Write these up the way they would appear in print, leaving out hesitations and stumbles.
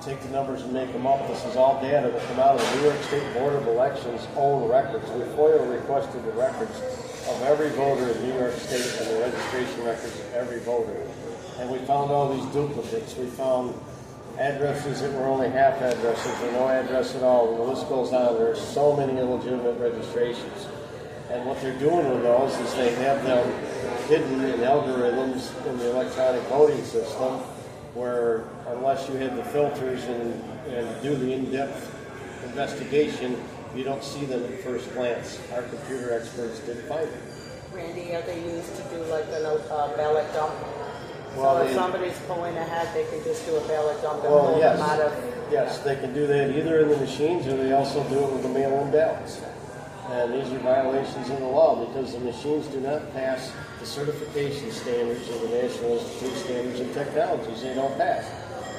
take the numbers and make them up. This is all data that come out of the New York State Board of Elections' own records. We FOIA requested the records of every voter in New York State and the registration records of every voter. And we found all these duplicates. We found addresses that were only half addresses or no address at all. And the list goes on. There are so many illegitimate registrations. And what they're doing with those is they have them hidden in algorithms in the electronic voting system, where unless you hit the filters and do the in-depth investigation, you don't see them at first glance. Our computer experts did find it. Randy, are they used to do like a ballot dump? Well, so if somebody's pulling ahead, they can just do a ballot dump and well, pull yes, them out of... yes, they can do that either in the machines or they also do it with the mail-in ballots. And these are violations of the law because the machines do not pass the certification standards of the National Institute of Standards and Technologies. They don't pass.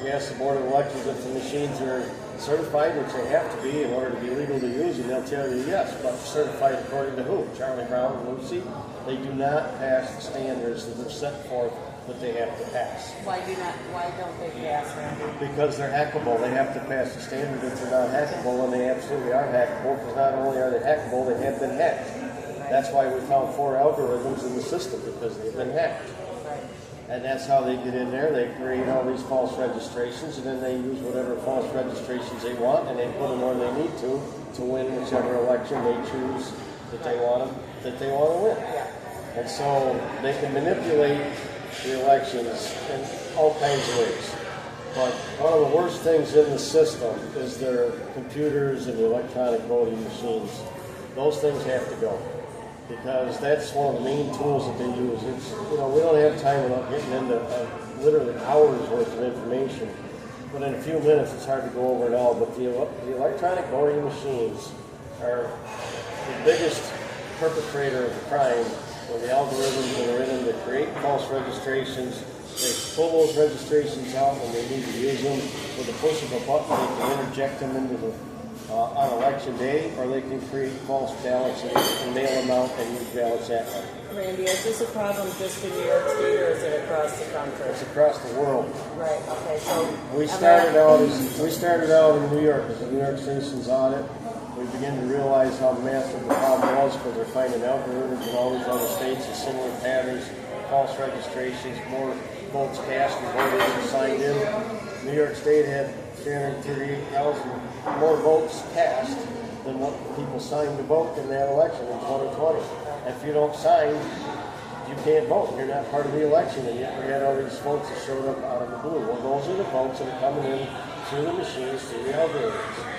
We ask the Board of Elections if the machines are certified, which they have to be in order to be legal to use, and they'll tell you yes, but certified according to who? Charlie Brown and Lucy? They do not pass the standards that are set forth that they have to pass. Why don't they pass, Randy? Because they're hackable. They have to pass the standard that they're not hackable, and they absolutely are hackable, because not only are they hackable, they have been hacked. That's why we found 4 algorithms in the system, because they've been hacked. And that's how they get in there. They create all these false registrations, and then they use whatever false registrations they want, and they put them where they need to win whichever election they choose that they want to win. And so they can manipulate the elections in all kinds of ways. But one of the worst things in the system is their computers and the electronic voting machines. Those things have to go, because that's one of the main tools that they use. It's, we don't have time without getting into literally hours worth of information. But in a few minutes, it's hard to go over it all. But the electronic voting machines are the biggest perpetrator of the crime, where the algorithms that are in them that create false registrations. They pull those registrations out when they need to use them. With the push of a button, they can interject them into the on election day, or they can create false ballots and mail them out and use ballots that way. Randy, is this a problem just in New York State, or is it across the country? It's across the world. Right. Okay. So we started out in New York as a New York Citizens Audit. We began to realize how massive the problem was, because they're finding algorithms in all these other states with similar patterns, false registrations, more votes cast and voters signed in. New York State had 338,000 more votes cast than what people signed to vote in that election in 2020. If you don't sign, you can't vote. You're not part of the election, and yet we had all these votes that showed up out of the blue. Well, those are the votes that are coming in through the machines, through the algorithms.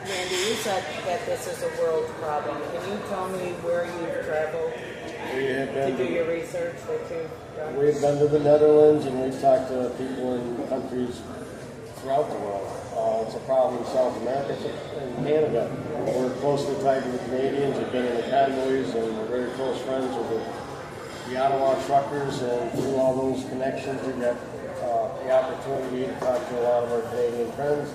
Randy, you said that this is a world problem. Can you tell me where you've traveled to do your research that you've done? We've been to the Netherlands, and we've talked to people in countries throughout the world. It's a problem in South America and Canada. We're closely tied to the Canadians. We've been in the convoys, and we're very close friends with the Ottawa truckers, and through all those connections, we've got the opportunity to talk to a lot of our Canadian friends.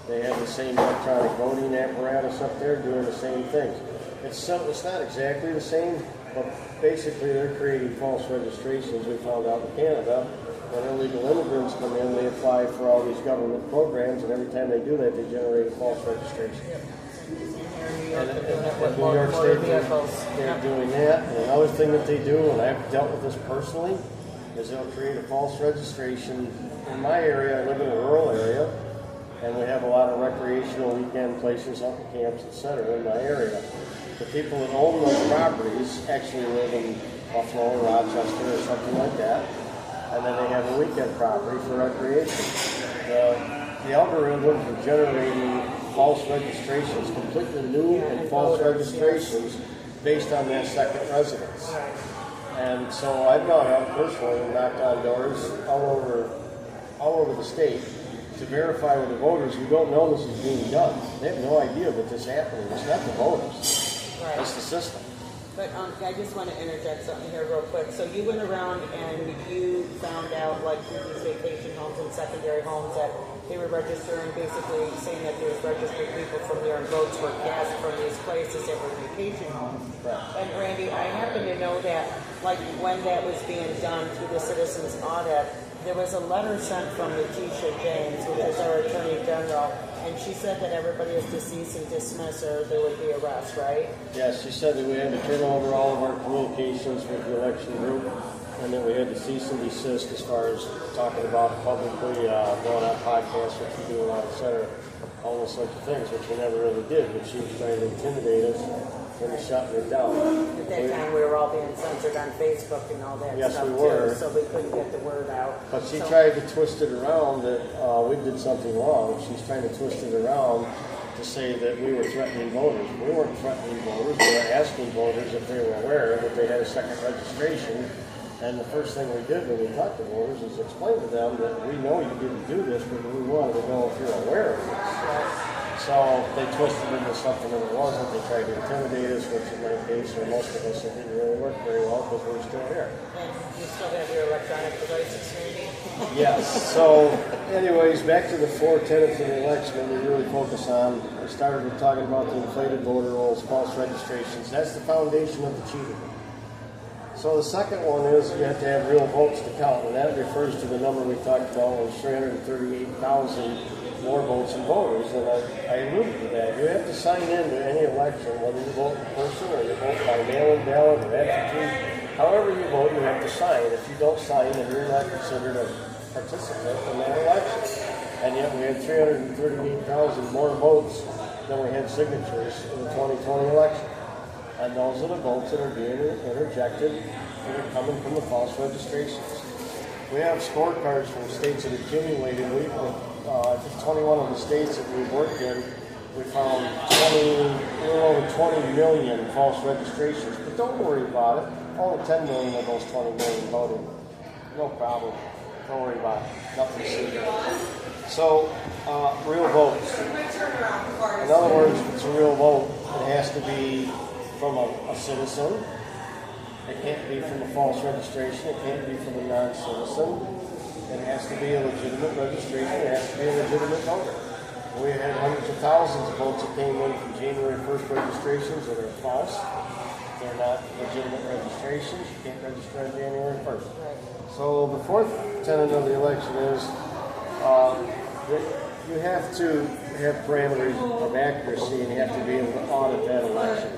They have the same electronic voting apparatus up there doing the same things. It's not exactly the same, but basically they're creating false registrations. We found out in Canada, when illegal immigrants come in, they apply for all these government programs, and every time they do that, they generate a false registration. And in New York State, they're doing that. And another thing that they do, and I've dealt with this personally, is they'll create a false registration. In my area, I live in a rural area, and we have a lot of recreational weekend places, hunting camps, etc. in my area. The people that own those properties actually live in Buffalo or Rochester or something like that, and then they have a weekend property for recreation. The algorithms are generating false registrations, completely new and false registrations based on their second residence. And so I've gone out personally and knocked on doors all over the state to verify with the voters who don't know this is being done. They have no idea that this is happening. It's not the voters. It's the system. But I just want to interject something here real quick. So you went around and you found out, like, through these vacation homes and secondary homes, that they were registering, basically saying that there was registered people from there and votes were cast from these places that were vacation homes. Right. And Randy, I happen to know that, like, when that was being done through the Citizens Audit, there was a letter sent from Letitia James, which is our Attorney General, and she said that everybody is to cease and dismiss or there would be arrest, right? Yes, she said that we had to turn over all of our communications with the election group, and that we had to cease and desist as far as talking about publicly, going on podcasts, which we do a lot, etc. All those sorts of things, which we never really did, but she was trying to intimidate us into shutting it down. At that time, we were all being censored on Facebook and all that Yes, stuff we were. too, so we couldn't get the word out. But she tried to twist it around that we did something wrong. She's trying to twist it around to say that we were threatening voters. We weren't threatening voters. We were asking voters if they were aware that they had a second registration. And the first thing we did when we talked to voters is explain to them that we know you didn't do this, but we wanted to know if you're aware of this. So they twisted it into something that it wasn't. They tried to intimidate us, which in my case, or most of us, it didn't really work very well because we're still here. And you still have your electronic devices, maybe? Yes. So, anyways, back to the 4 tenets of the election that we really focus on. We started with talking about the inflated voter rolls, false registrations. That's the foundation of the cheating. So the second one is you have to have real votes to count, and that refers to the number we talked about was 338,000 more votes and voters, and I alluded to that. You have to sign in to any election, whether you vote in person or you vote by mail-in ballot or absentee. However you vote, you have to sign. If you don't sign, then you're not considered a participant in that election. And yet we had 338,000 more votes than we had signatures in the 2020 election. And those are the votes that are being interjected that are coming from the false registrations. We have scorecards from states that accumulated. I think 21 of the states that we worked in, we found a little over 20 million false registrations. But don't worry about it. Only 10 million of those 20 million voted. No problem. Don't worry about it. Nothing secret. So, real votes. In other words, if it's a real vote, it has to be from a citizen. It can't be from a false registration. It can't be from a non-citizen. It has to be a legitimate registration. It has to be a legitimate voter. We had hundreds of thousands of votes that came in from January 1st registrations that are false. They're not legitimate registrations. You can't register on January 1st. So the fourth tenet of the election is that you have to have parameters of accuracy, and you have to be able to audit that election.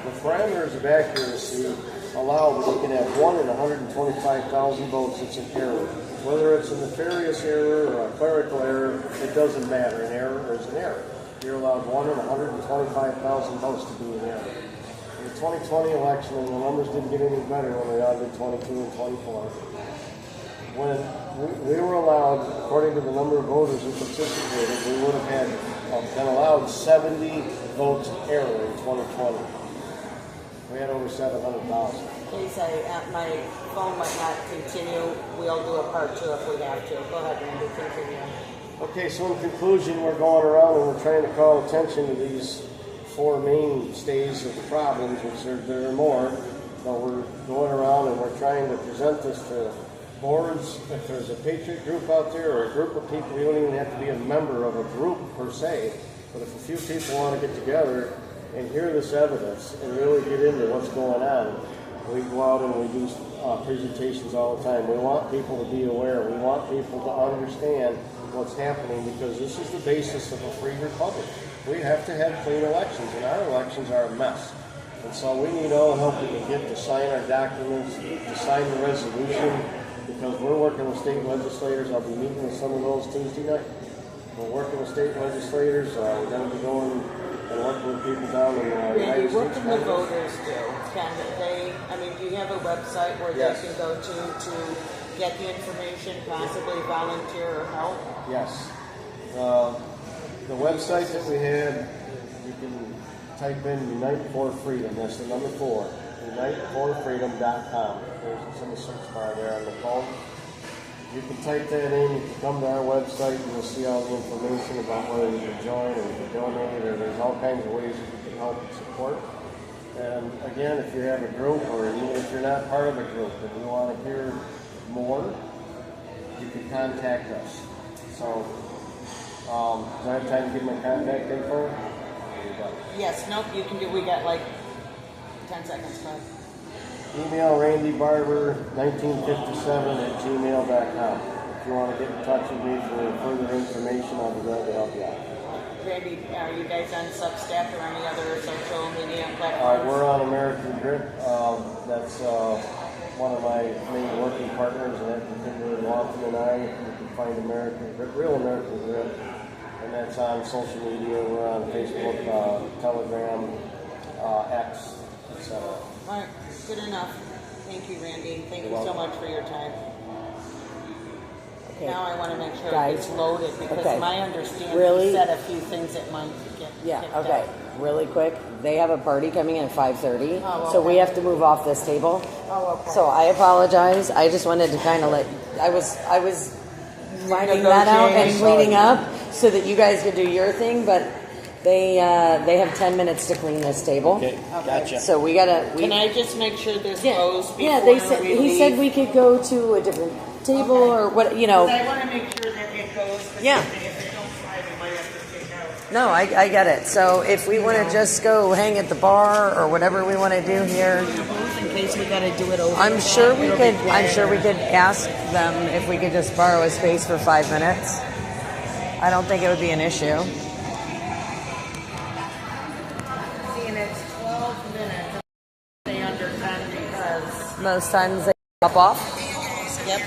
The parameters of accuracy allow that you can have 1 in 125,000 votes that's an error. Whether it's a nefarious error or a clerical error, it doesn't matter. An error is an error. You're allowed 1 in 125,000 votes to be an error. In the 2020 election, and the numbers didn't get any better when we audited 22 and 24, when we were allowed, according to the number of voters who participated, we would have had been allowed 70 votes error in 2020. We had over 700,000. Please, my phone might not continue. We'll do a part 2 if we have to. Go ahead, Randy, continue. Okay, so in conclusion, we're going around and we're trying to call attention to these 4 mainstays of the problems, which there are more, but we're going around and we're trying to present this to boards. If there's a patriot group out there or a group of people, you don't even have to be a member of a group per se, but if a few people want to get together and hear this evidence and really get into what's going on, we go out and we do presentations all the time. We want people to be aware. We want people to understand what's happening, because this is the basis of a free republic. We have to have clean elections, and our elections are a mess. And so we need all the help we can get to sign our documents, to sign the resolution, because we're working with state legislators. I'll be meeting with some of those Tuesday night. We're working with state legislators. We're going to be going and working with people down in Randy, what can the voters do? Can they, do you have a website where Yes. they can go to get the information, possibly volunteer or help? Yes. The website that we had, you can type in Unite for Freedom. That's the number 4. UniteForFreedom.com. It's in the search bar there on the phone. You can type that in. You can come to our website and you'll see all the information about whether you can join or you can donate, or there's all kinds of ways that you can help and support. And again, if you have a group, or even if you're not part of a group and you want to hear more, you can contact us. So, do I have time to give my contact info? Yes, nope, you can do, we got like 10 seconds, Bob. Email randybarber1957@gmail.com. If you want to get in touch with me for further information, I'll be glad to help you out. Randy, are you guys on Substack or any other social media platforms? We're on American Grit. That's one of my main working partners, and that particular Lawton and I. You can find American Grit, real American Grit, and that's on social media. We're on Facebook, Telegram, X, etc. All right, good enough. Thank you, Randy. Thank you so much for your time. Okay. Now I want to make sure Guys. it's loaded because Okay. my understanding Really? said a few things that might get Yeah, picked okay. up. Really quick. They have a party coming in at 5:30, Oh, so okay. we have to move off this table. Oh, okay. So I apologize. I just wanted to kind of I was finding that out and Negotiating. cleaning up so that you guys could do your thing, but they have 10 minutes to clean this table. Okay, gotcha. So we gotta. Can I just make sure this Yeah, goes before yeah. They said we he leave? said we could go to a different table Okay. or what, you But know. I want to make sure that it goes. Yeah. If it don't fly, we might have to take out. No, I get it. So if we want to just go hang at the bar or whatever we want to do here, In case we got to do it over. I'm sure we It'll could. be I'm sure we quieter. could ask them if we could just borrow a space for 5 minutes. I don't think it would be an issue. And it's 12 minutes. Stay under 10 because. Most times they hop off. Yep.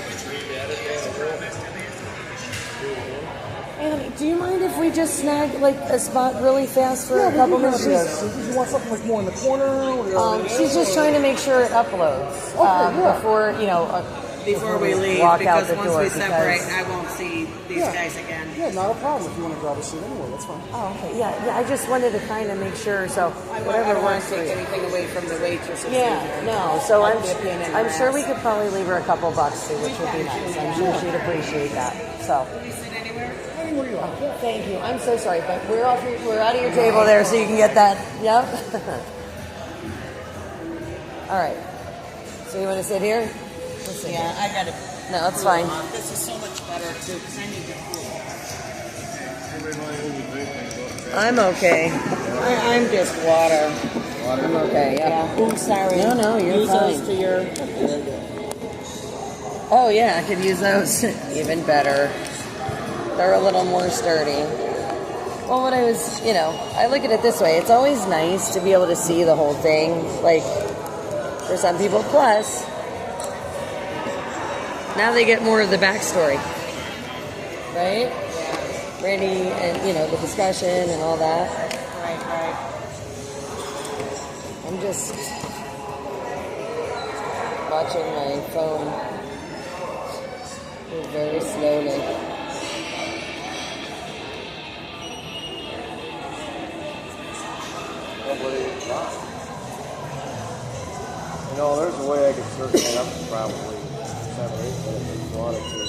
Anthony, do you mind if we just snag like a spot really fast for a couple minutes? You want something like more in the corner? Or She's just trying to make sure it uploads yeah. before Before we leave, walk because out the once door. we separate, because- I won't see these Yeah. guys again. Yeah, not a problem if you want to grab a seat anyway. That's fine. Oh, okay. Yeah. I just wanted to kind of make sure. So I whatever don't want works to for take you. anything away from the waitresses. Yeah, either. no. So I'll dip in and I'm sure ask. we could probably leave her a couple bucks too, which would be nice. I'm sure she'd appreciate that. So Can we sit anywhere? Anywhere you want. Yeah. thank you. I'm so sorry, but we're out of your table there, so you can get that. Yep. All right. So you want to sit here? Let's sit Yeah, I got to. No, it's fine. This is so much better too, because I need to cool. I'm okay. I'm just water. I'm okay. Yeah. Ooh, sorry. No, you're Use fine. those to your. Oh yeah, I could use those. Even better. They're a little more sturdy. Well, what I was, I look at it this way. It's always nice to be able to see the whole thing. Like, for some people, plus, now they get more of the backstory. Right? Randy and, the discussion and all that. Right. I'm just watching my phone move very slowly. There's a way I could search that up in probably 7 or 8 minutes if you wanted to.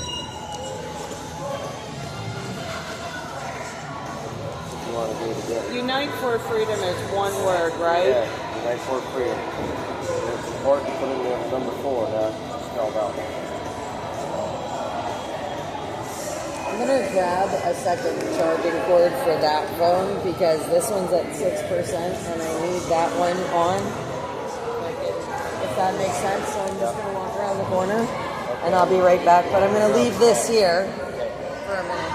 If you want to do it again. Unite for Freedom is one word, right? Yeah, Unite for Freedom. It's important to put in there number 4, not spelled out. I'm gonna grab a second charging cord for that phone because this one's at 6% and I need that one on. If that makes sense, so I'm just gonna walk around the corner and I'll be right back. But I'm gonna leave this here for a minute.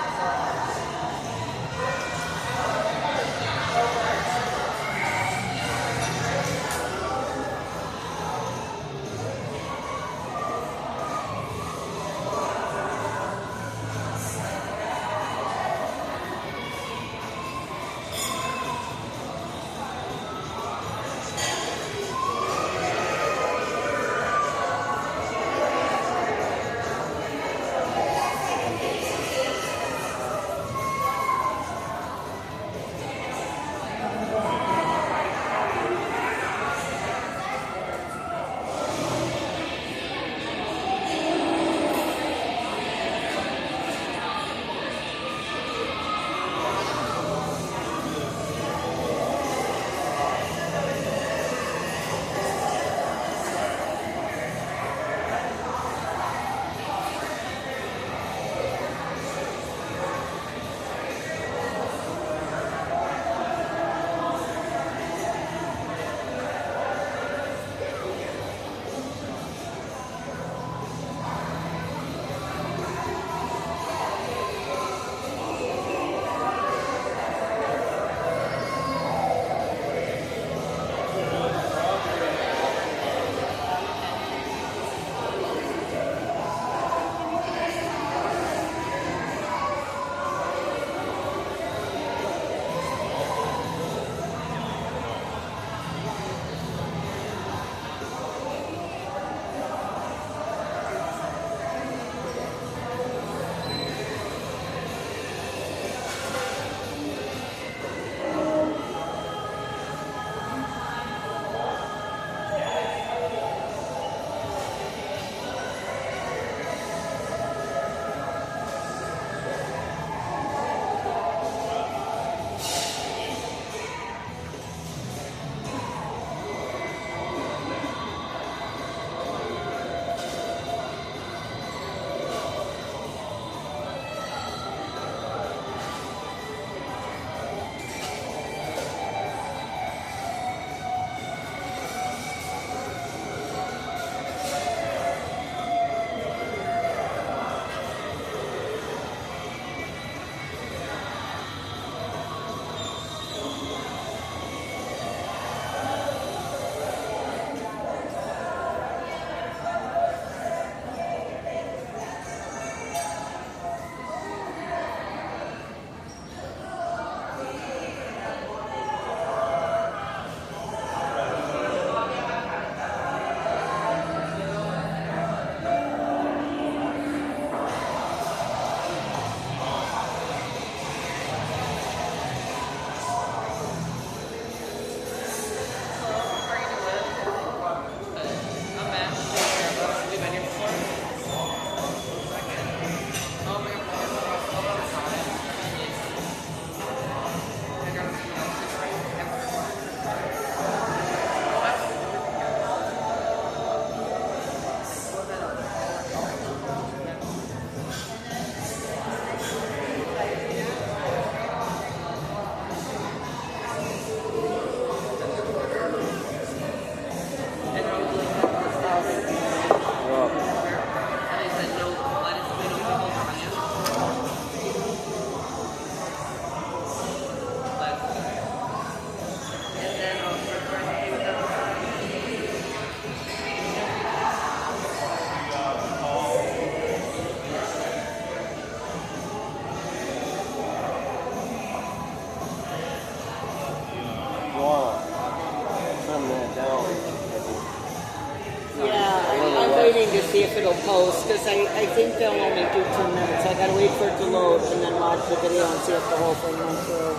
waiting to see if it'll post because I think they'll only do 2 minutes. I gotta wait for it to load and then watch the video and see if the whole thing went through.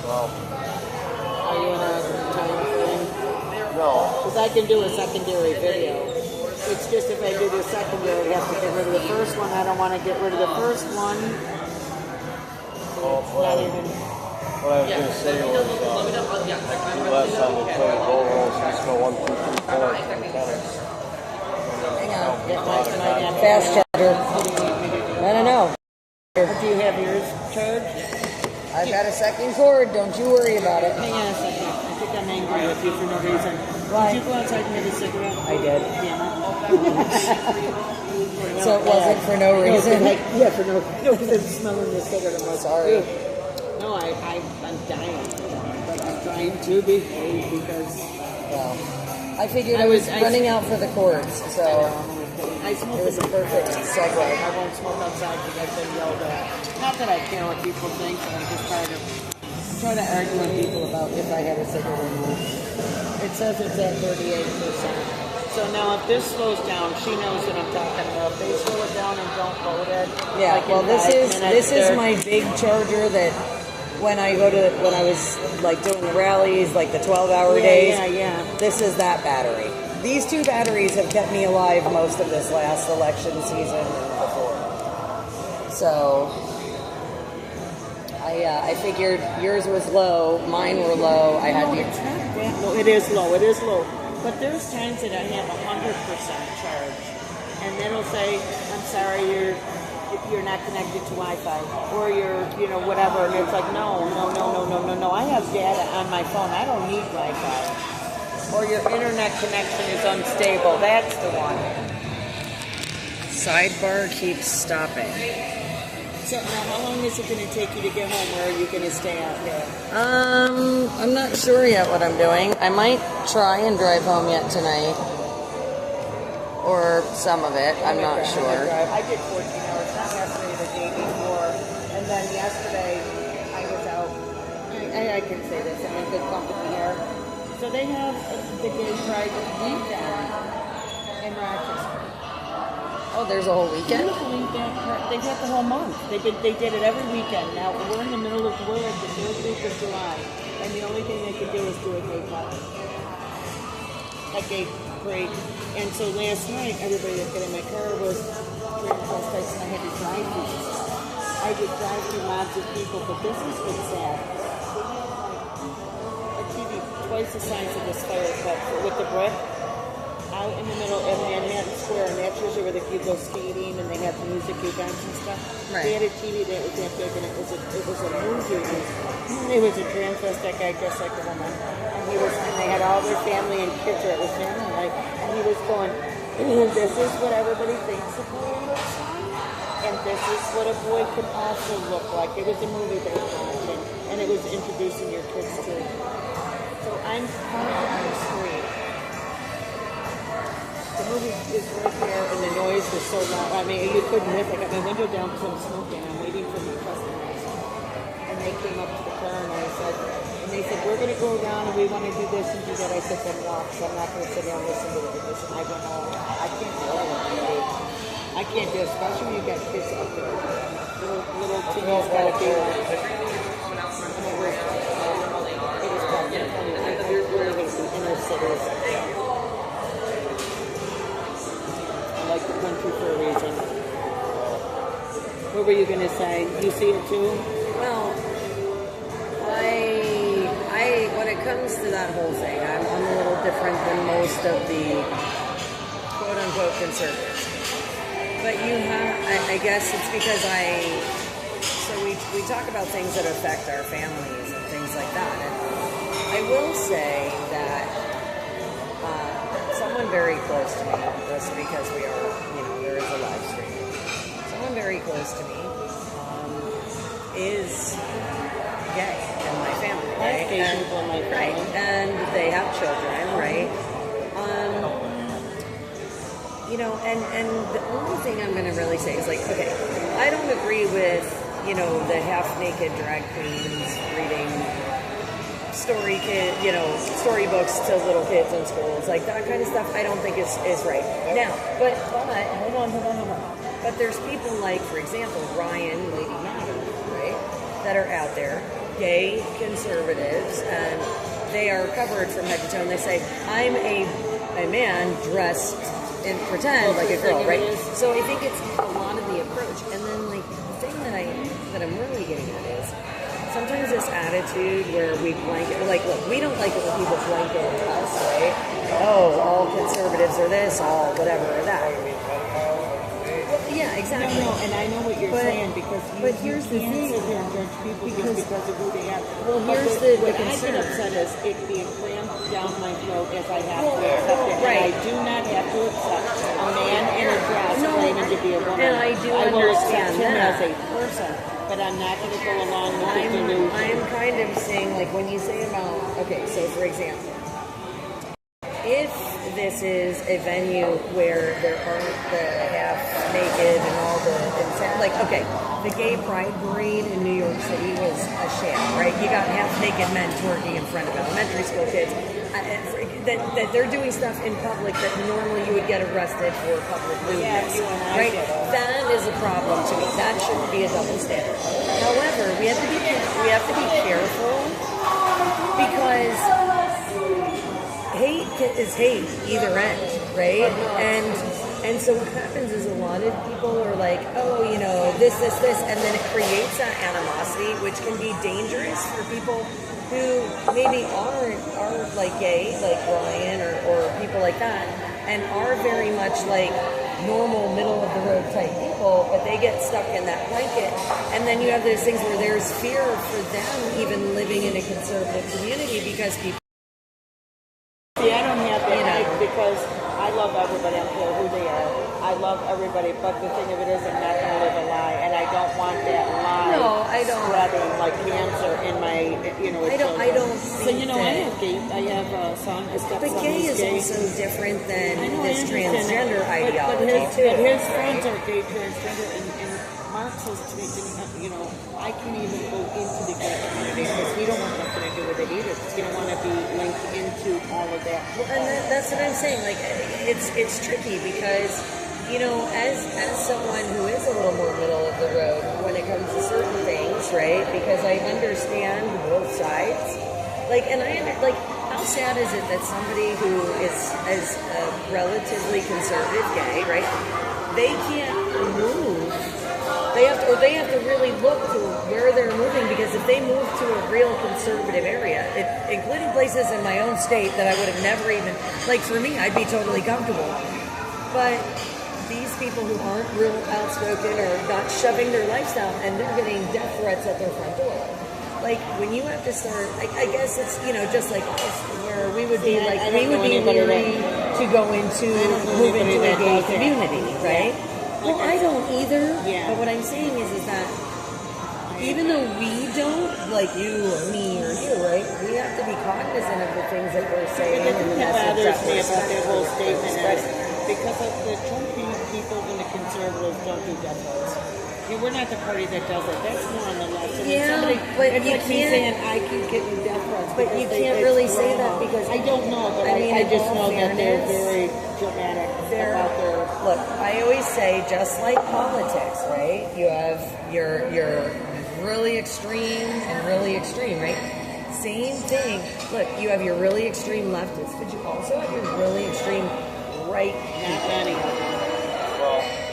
Well, Are you in a time frame? no. Because I can do a secondary video. It's just if I do the secondary, I have to get rid of the first one. I don't want to get rid of the first one. Oh, Not even. What I was going to say was, last time we played goal rolls, just go 1, 2, 3, 4, and 10. Hang on. It might have Fast chatter. What do you need me to do? I don't know. Do you have yours charged? I've got a second cord. Don't you worry about it. Hang on a second. I think I'm angry with you for no reason. Why? Did you go outside and have a cigarette? I did. Damn it. So it wasn't for no reason. Yeah, for no because I'm smelling this cigarette. I'm like, Sorry. "Ew." No, I'm dying. But I'm trying to behave because Well, I figured I was running out for the cords, so I smoke it was a perfect segue. I won't smoke outside because I've been yelled at. Not that I care what people think, but I'm just trying to argue with people about if I had a cigarette or not. It says it's at 38%. So now if this slows down, she knows what I'm talking about. If they slow it down and don't load it. Yeah, like in well, 5 this minutes, is they're- my big charger that when I was like doing the rallies, like the 12-hour days. Yeah. This is that battery. These 2 batteries have kept me alive most of this last election season and before. So I figured yours was low, mine were low. I had No, to. it's not that low. It is low. It is low. But there's times that I have 100% charge, and then it'll say, "I'm sorry, you're not connected to Wi-Fi," or you're, whatever. And it's like, no. I have data on my phone. I don't need Wi-Fi. Or your internet connection is unstable. That's the one. Sidebar keeps stopping. So now, how long is it going to take you to get home, or are you going to stay out here? I'm not sure yet what I'm doing. I might try and drive home yet tonight. Or some of it. I'm not sure. I did 14 hours, not yesterday, the day before. And then yesterday, I was out. I can say this, I'm in good company here. So they have the Gay Pride weekend in Rochester. Oh, there's a whole weekend? They've got the whole month. They did it every weekend. Now, we're in the middle of the third week of July. And the only thing they can do is do a gay party. A gay parade. And so last night, everybody that got in my car was during transfers, and I had to drive through this stuff. I did drive through lots of people, but this is what's sad. A TV twice the size of this fire truck with the brick out in the middle of Manhattan Square, and that's usually where you go skating and they have music events and stuff. Right. They had a TV that was that big, and it was a movie. It was a transvestite guy dressed like a woman, and they had all their family and kids, or it was family night, and he was going, "This is what everybody thinks a boy looks like, and this is what a boy could also look like." It was a movie they were watching, and it was introducing your kids to it. So I'm parked on the street. The movie is right there, and the noise was so loud. I mean, you couldn't miss. I got my window down because I'm smoking. I'm waiting for my customers. And they came up to the car, and they said, "We're going to go around, and we want to do this and do that." I said, "Then walk, so I'm not going to sit down and listen to the listen." I went home. I can't do all of it. I can't do it, especially when you got kids out there. Little teens got to be like, it was called we're in the inner cities. Like the country for a reason. What were you going to say? You see it too? Well, when it comes to that whole thing, I'm a little different than most of the quote-unquote conservatives. But you have, I guess it's because we talk about things that affect our families and things like that. And I will say that someone very close to me, just because we are, there is a live stream, someone very close to me is gay in my family, right? Right, and they have children, right? And the only thing I'm going to really say is, like, okay, I don't agree with, the half-naked drag queens reading storybooks to little kids in schools. Like that kind of stuff I don't think is right. Now, but hold on. But there's people like, for example, Ryan, Lady Niagara, right? That are out there, gay conservatives, and they are covered from head to toe, and they say, I'm a man dressed in pretend like a girl, right? So I think it's a lot of the approach. And then like the thing that I'm really getting at is sometimes this attitude where we blanket, like, look, we don't like it when people blanket us, right? Oh, all conservatives are this, all whatever or that. Yeah, exactly. No, and I know what you're saying because here's the can't thing. sit here and judge people just because of who they are. Well, But here's the what I concern. get upset is it being crammed down my throat as I have to accept it. right. And I do not have to accept a man in a dress claiming to be a woman. And I do I will accept understand him that. as a person, but I'm not going to go along with the delusion. I'm kind of saying, like, when you say about, okay, so for example, if this is a venue where there aren't the half naked and all the intent, like, okay, the gay pride parade in New York City was a sham, right? You got half naked men twerking in front of elementary school kids. That they're doing stuff in public that normally you would get arrested for public lewdness, right? That is a problem to me. That shouldn't be a double standard. However, we have to be careful because hate is hate either end, right? And so what happens is a lot of people are like, oh, you know, this, and then it creates that animosity, which can be dangerous for people who maybe are like gay, like Ryan or people like that, and are very much like normal middle of the road type people, but they get stuck in that blanket, and then you have those things where there's fear for them even living in a conservative community because people. See, I don't have that because I love everybody. I don't care who they are. I love everybody, but the thing of it is, I'm not going to live a lie, and I don't want that lie spreading like cancer in my, I don't. So I have gay. I have a son. But gay is also different than this transgender ideology but his friends are gay transgender, and Mark says to me, I can't even go into the gay community because we don't want nothing to do with it either. Because we don't want to be linked into all of that. Well, and that's what I'm saying. Like, it's tricky because, as someone who is a little more middle of the road when it comes to certain things, right? Because I understand both sides. Like, and how sad is it that somebody who is a relatively conservative gay, right? They can't move. They have to really look to where they're moving, because if they move to a real conservative area, including places in my own state that I would have never even, like for me, I'd be totally comfortable. But these people who aren't real outspoken are not shoving their lifestyle, and they're getting death threats at their front door. Like, when you have to start, I guess it's, just like us, where we would be like, we would be leery to move into a gay community, right? Well, I don't either. Yeah. But what I'm saying is that even though we don't, like you or me or you, right? We have to be cognizant of the things that we're saying and the message that we're about their whole statement spreading. because of the Trump people and the conservatives don't do death votes. We're not the party that does it. That's more on the left. So but it's you like me can't. saying I can get you death threats. But you can't really say that because I don't know. But I just know that they're very dramatic about their. Look, I always say, just like politics, right? You have your really extreme and really extreme, right? Same thing. Look, you have your really extreme leftists, but you also have your really extreme right. Not any of them.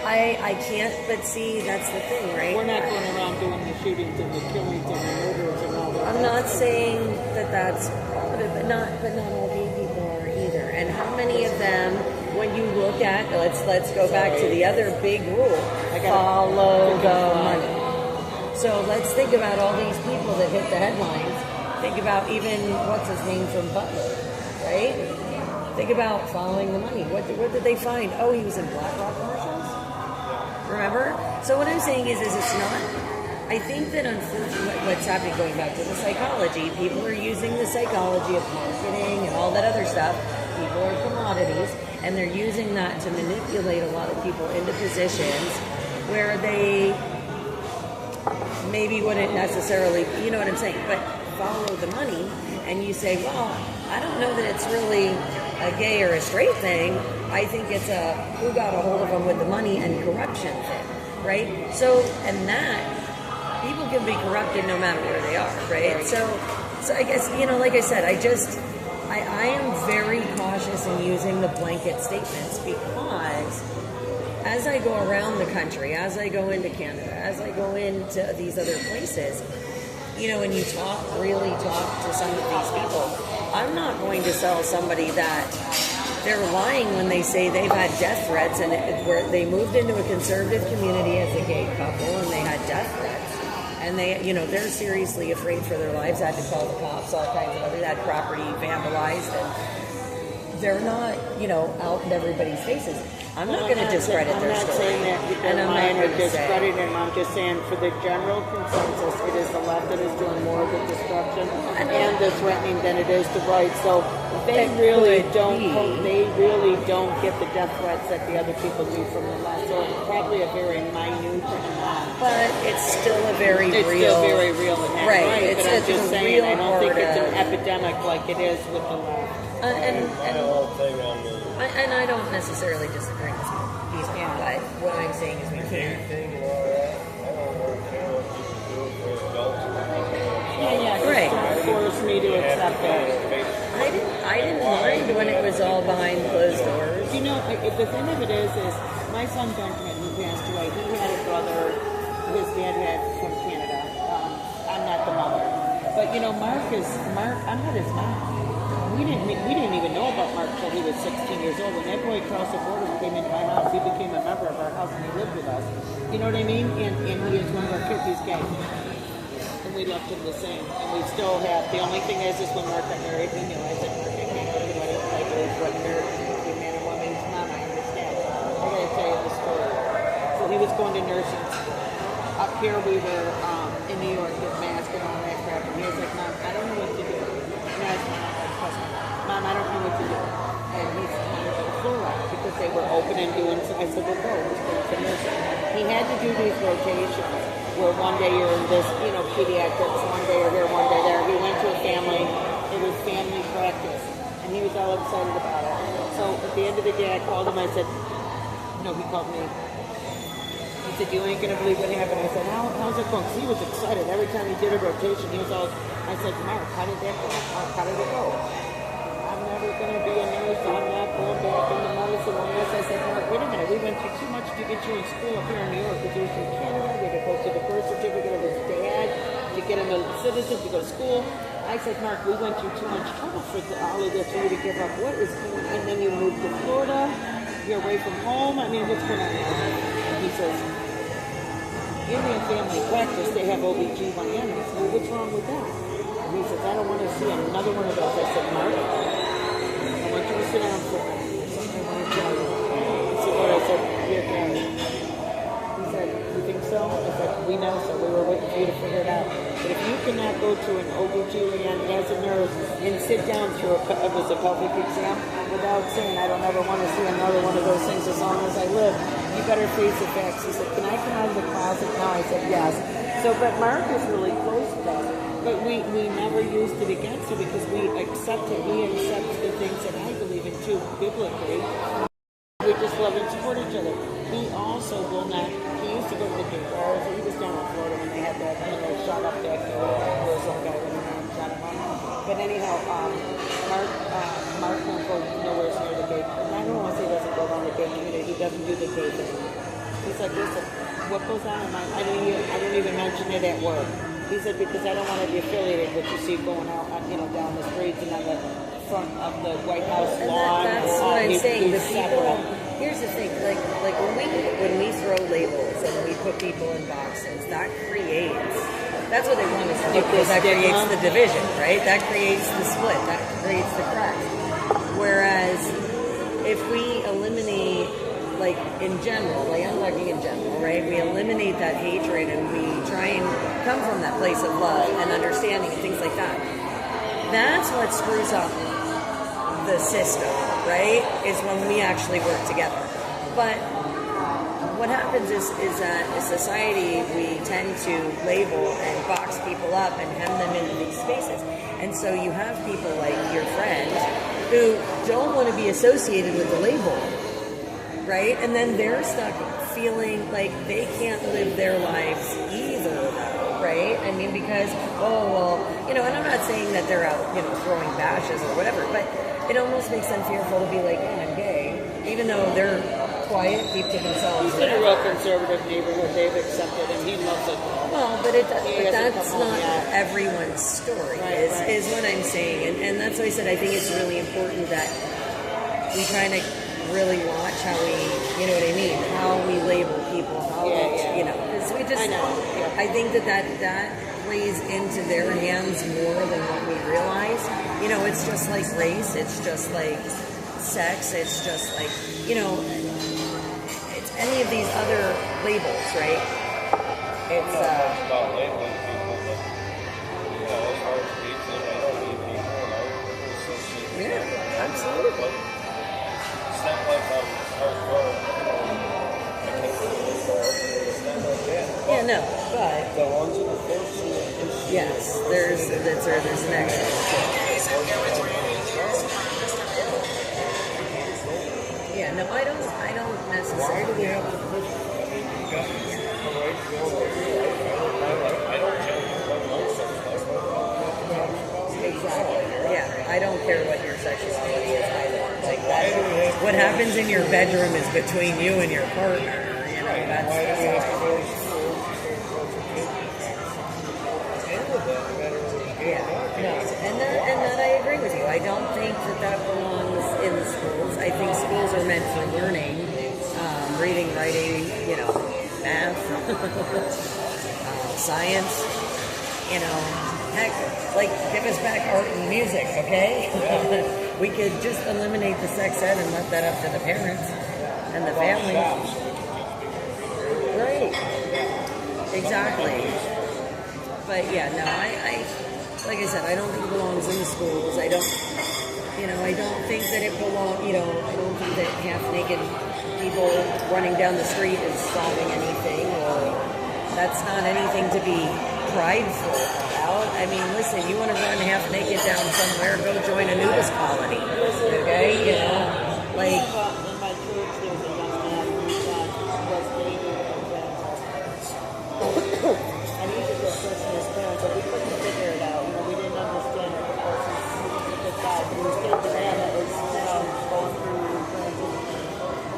I can't, but see, that's the thing, right? We're not going around doing the shootings and the killings and the murders and all that. I'm not saying that that's all of it, but not all gay people are either. And how many of them, when you look at, let's go back to the other big rule, follow the money. So let's think about all these people that hit the headlines. Think about even, what's his name from Butler, right? Think about following the money. What did they find? Oh, he was in BlackRock commercials? Remember? So what I'm saying is it's not. I think that unfortunately what's happening, going back to the psychology, people are using the psychology of marketing and all that other stuff. People are commodities, and they're using that to manipulate a lot of people into positions where they maybe wouldn't necessarily, you know what I'm saying, but follow the money, and you say, well, I don't know that it's really a gay or a straight thing. I think it's a who got a hold of them with the money and corruption thing, right? So, and that, people can be corrupted no matter where they are, right? So I guess, you know, like I said, I am very cautious in using the blanket statements, because as I go around the country, as I go into Canada, as I go into these other places, you know, when you really talk to some of these people, I'm not going to sell somebody that they're lying when they say they've had death threats, and where they moved into a conservative community as a gay couple and they had death threats, and they, you know, they're seriously afraid for their lives, had to call the cops, all kinds of other, that property vandalized, and they're not, you know, out in everybody's faces. I'm not going to discredit their story. I'm not saying that because mine are discredited, and I'm just saying for the general consensus, it is the left that is doing more of the destruction and the threatening than it is the right. So they really don't get the death threats that the other people do from the left. So it's probably a very minute amount. But it's still a very it's real. Still very real in that, right? But I'm just saying, real I don't think it's an part of- epidemic like it is with the left. And whole thing on the I don't necessarily disagree with these people, but what I'm saying is we can't. thing and all that. I don't really care what people do for adults. Yeah, Right. Don't force me to accept that. I didn't mind when it was all behind closed doors. You know, the thing of it is my son Benjamin, who passed away, he had a brother, his dad had from Canada. I'm not the mother. But, you know, Mark, I'm not his mom. We didn't even know about Mark until he was 16 years old. When that boy crossed the border and came into my house, he became a member of our house and he lived with us. You know what I mean? And he is one of our kids. He's gay. And we left him the same. And we still have. The only thing is when Mark got married, we knew. I said, Mark, I can't go to the wedding like it is what marriage is between man and woman. He's not. I understand. I gotta tell you the story. So he was going to nursing. Up here we were in New York with masks and all that crap. And he was like, Mom, I don't know what to do. And I said, Mom, I don't know what to do. And he said, fluoride, because they were open and doing so. I said, well, go. To nursing. He had to do these rotations where one day you're in this, you know, pediatrics, one day you're here, one day there. He went to a family. It was family practice. And he was all excited about it. So at the end of the day, I called him. I said, no, he called me. He said, you ain't going to believe what happened. I said, how's it going? Because he was excited. Every time he did a rotation, he was all, I said, Mark, how did that go? Mark, how did it go? I'm never going to be a nurse. I'm not going back into medicine unless I said, Mark, wait a minute. We went through too much to get you in school up here in New York because he was from Canada. We had to go to the birth certificate of his dad to get him a citizen to go to school. I said, Mark, we went through too much trouble for all of this for you to give up. What is going on? And then you moved to Florida. You're away from home. I mean, what's going on? And he says, Indian family practice, they have OBGYN. I said, well, what's wrong with that? And he says, I don't want to see another one of those. I said, Mark, I want you to sit down for a minute. There's something I want to tell you. He said, what? I said, you're gay. He said, you think so? I said, we know so. We were waiting for you to figure it out. But if you cannot go to an OBGYN as a nurse and sit down through a pelvic exam without saying, I don't ever want to see another one of those things as long as I live, you better face the facts. He said, can I come out of the closet now? I said, yes. So, but Mark is really close to us. But we never used it against him because we accept it. We accept the things that I believe in too, biblically. We just love and support each other. He also will not, he used to go to the gay bars. He was down in Florida when they had that, you know, shot up back there. There was some guy running around and shot him up. But anyhow, Mark won't go nowhere near the gay. I don't want to say he doesn't go around the gay community. He doesn't do the gay thing. He's like, listen, what goes on in my, I don't even mention it at work. He said, because I don't want to be affiliated with what you see going out, you know, down the streets and on the front of the White House And lawn. that's what I'm saying. The people. separate. Here's the thing. Like when we throw labels and we put people in boxes, that creates. That's what they want us to do because that creates the division, right? That creates the split. That creates the crack. Whereas if we eliminate, like in general, like I'm talking in general, right? We eliminate that hatred and we try and come from that place of love and understanding and things like that. That's what screws up the system, right? Is when we actually work together. But what happens is that in society we tend to label and box people up and hem them into these spaces. And so you have people like your friend who don't want to be associated with the label, right? And then they're stuck feeling like they can't live their lives either, right? I mean, because, oh, well, you know, and I'm not saying that they're out, you know, throwing bashes or whatever, but it almost makes them fearful to be like, oh, I'm gay, even though they're quiet, keep to themselves. He's in a real conservative neighborhood. They've accepted him. He loves it. Well, but that's not everyone's story, is what I'm saying. And that's why I said I think it's really important that we try to really watch how we, you know what I mean, how we label people, how we, you know, because we just, I think that plays into their hands more than what we realize. You know, it's just like race, it's just like sex, it's just like, you know, it's any of these other labels, right? It's about labeling people, but you know, as far as pizza, I don't need people, and I associate. yeah, absolutely. It's not like I'm hardcore, you know, I can't do it's not like that. Yeah, no, but The ones that are forced to yes, there's an extra. Yeah, no, I don't necessarily. Why do they have to push it? I mean, you got the right to go over here. I don't tell you what my sex life is. Exactly. Yeah, I don't care what your sexuality is either. Like that, what happens in your bedroom is between you and your partner. You know, that's Why do we have to the go to school? End of that, no matter what it's yeah, no, and that I agree with you. I don't think that belongs in the schools. I think schools are meant for learning, reading, writing, you know, math, science. You know, heck, like give us back art and music, okay? We could just eliminate the sex ed and let that up to the parents and the family. Right. Exactly. But yeah, no, I like I said, I don't think it belongs in the schools. I don't think that it belongs, I don't think that half-naked people running down the street is solving anything, or that's not anything to be prideful about. I mean, listen, you want to run half-naked down somewhere, go join a nudist colony, okay? You know, like... In my church, there's a young man who was dating and he's a good person, his parents, but we couldn't figure it out. You know, we didn't understand that the person's a good guy, but he was still the man that was, going through transition.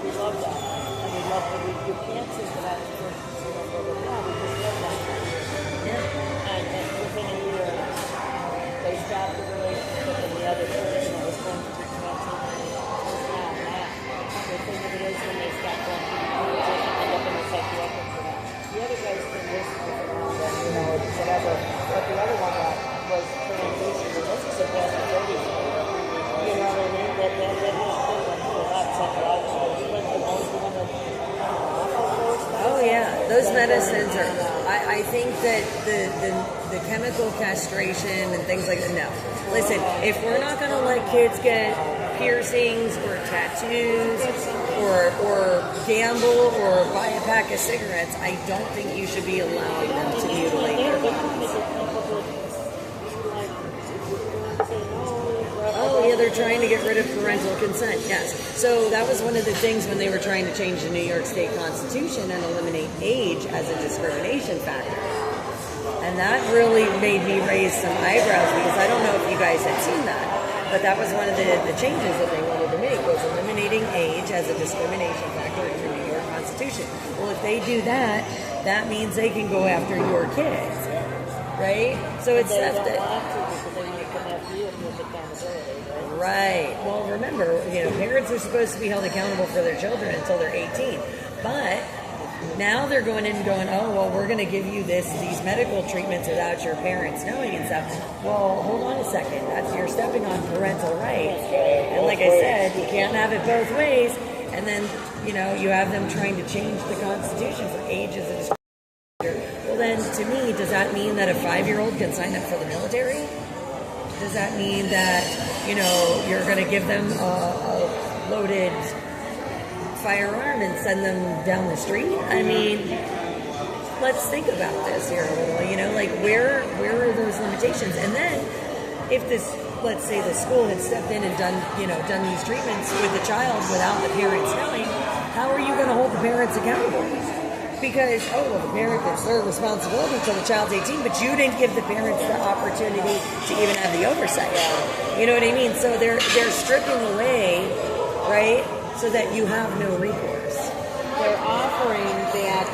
We love that. And we love that you can't say to that person, we just love that. Yeah. And within a year, they stopped the relationship, and the other person that was going through transition was now mad. The thing of it is, when they stop going through the transition, they end up in the psychiatric for that. The other guy's been listening around and, whatever. But the other one that was transition, this is a bad baby. You know what I mean? That is still went through a lot psychologically. He went through most of them. Oh yeah, those medicines are. I think that the chemical castration and things like that. No, listen. If we're not going to let kids get piercings or tattoos or gamble or buy a pack of cigarettes, I don't think you should be allowing them to mutilate their bodies. Oh yeah, they're trying to get rid of parental consent, yes. So that was one of the things when they were trying to change the New York State Constitution and eliminate age as a discrimination factor. And that really made me raise some eyebrows because I don't know if you guys had seen that, but that was one of the changes that they wanted to make, was eliminating age as a discrimination factor in the New York Constitution. Well, if they do that, that means they can go after your kids, right? So it's They stuff don't that... want to because they make them have vehicles accountability, right? Right. Well, remember, parents are supposed to be held accountable for their children until they're 18. But now they're going in and going, oh, well, we're going to give you these medical treatments without your parents knowing and stuff. Well, hold on a second. You're stepping on parental rights. And like I said, you can't have it both ways. And then, you have them trying to change the Constitution for age as a discrimination. Well, then, to me, does that mean that a 5-year-old can sign up for the military? Does that mean that, you're going to give them a loaded firearm and send them down the street? I mean, let's think about this here a little, you know, like where are those limitations? And then if this, let's say the school had stepped in and done these treatments with the child without the parents knowing, how are you going to hold the parents accountable? Because, the parent, it's their responsibility until the child's 18, but you didn't give the parents the opportunity to even have the oversight. You know what I mean? So they're stripping away, right, so that you have no recourse. They're offering that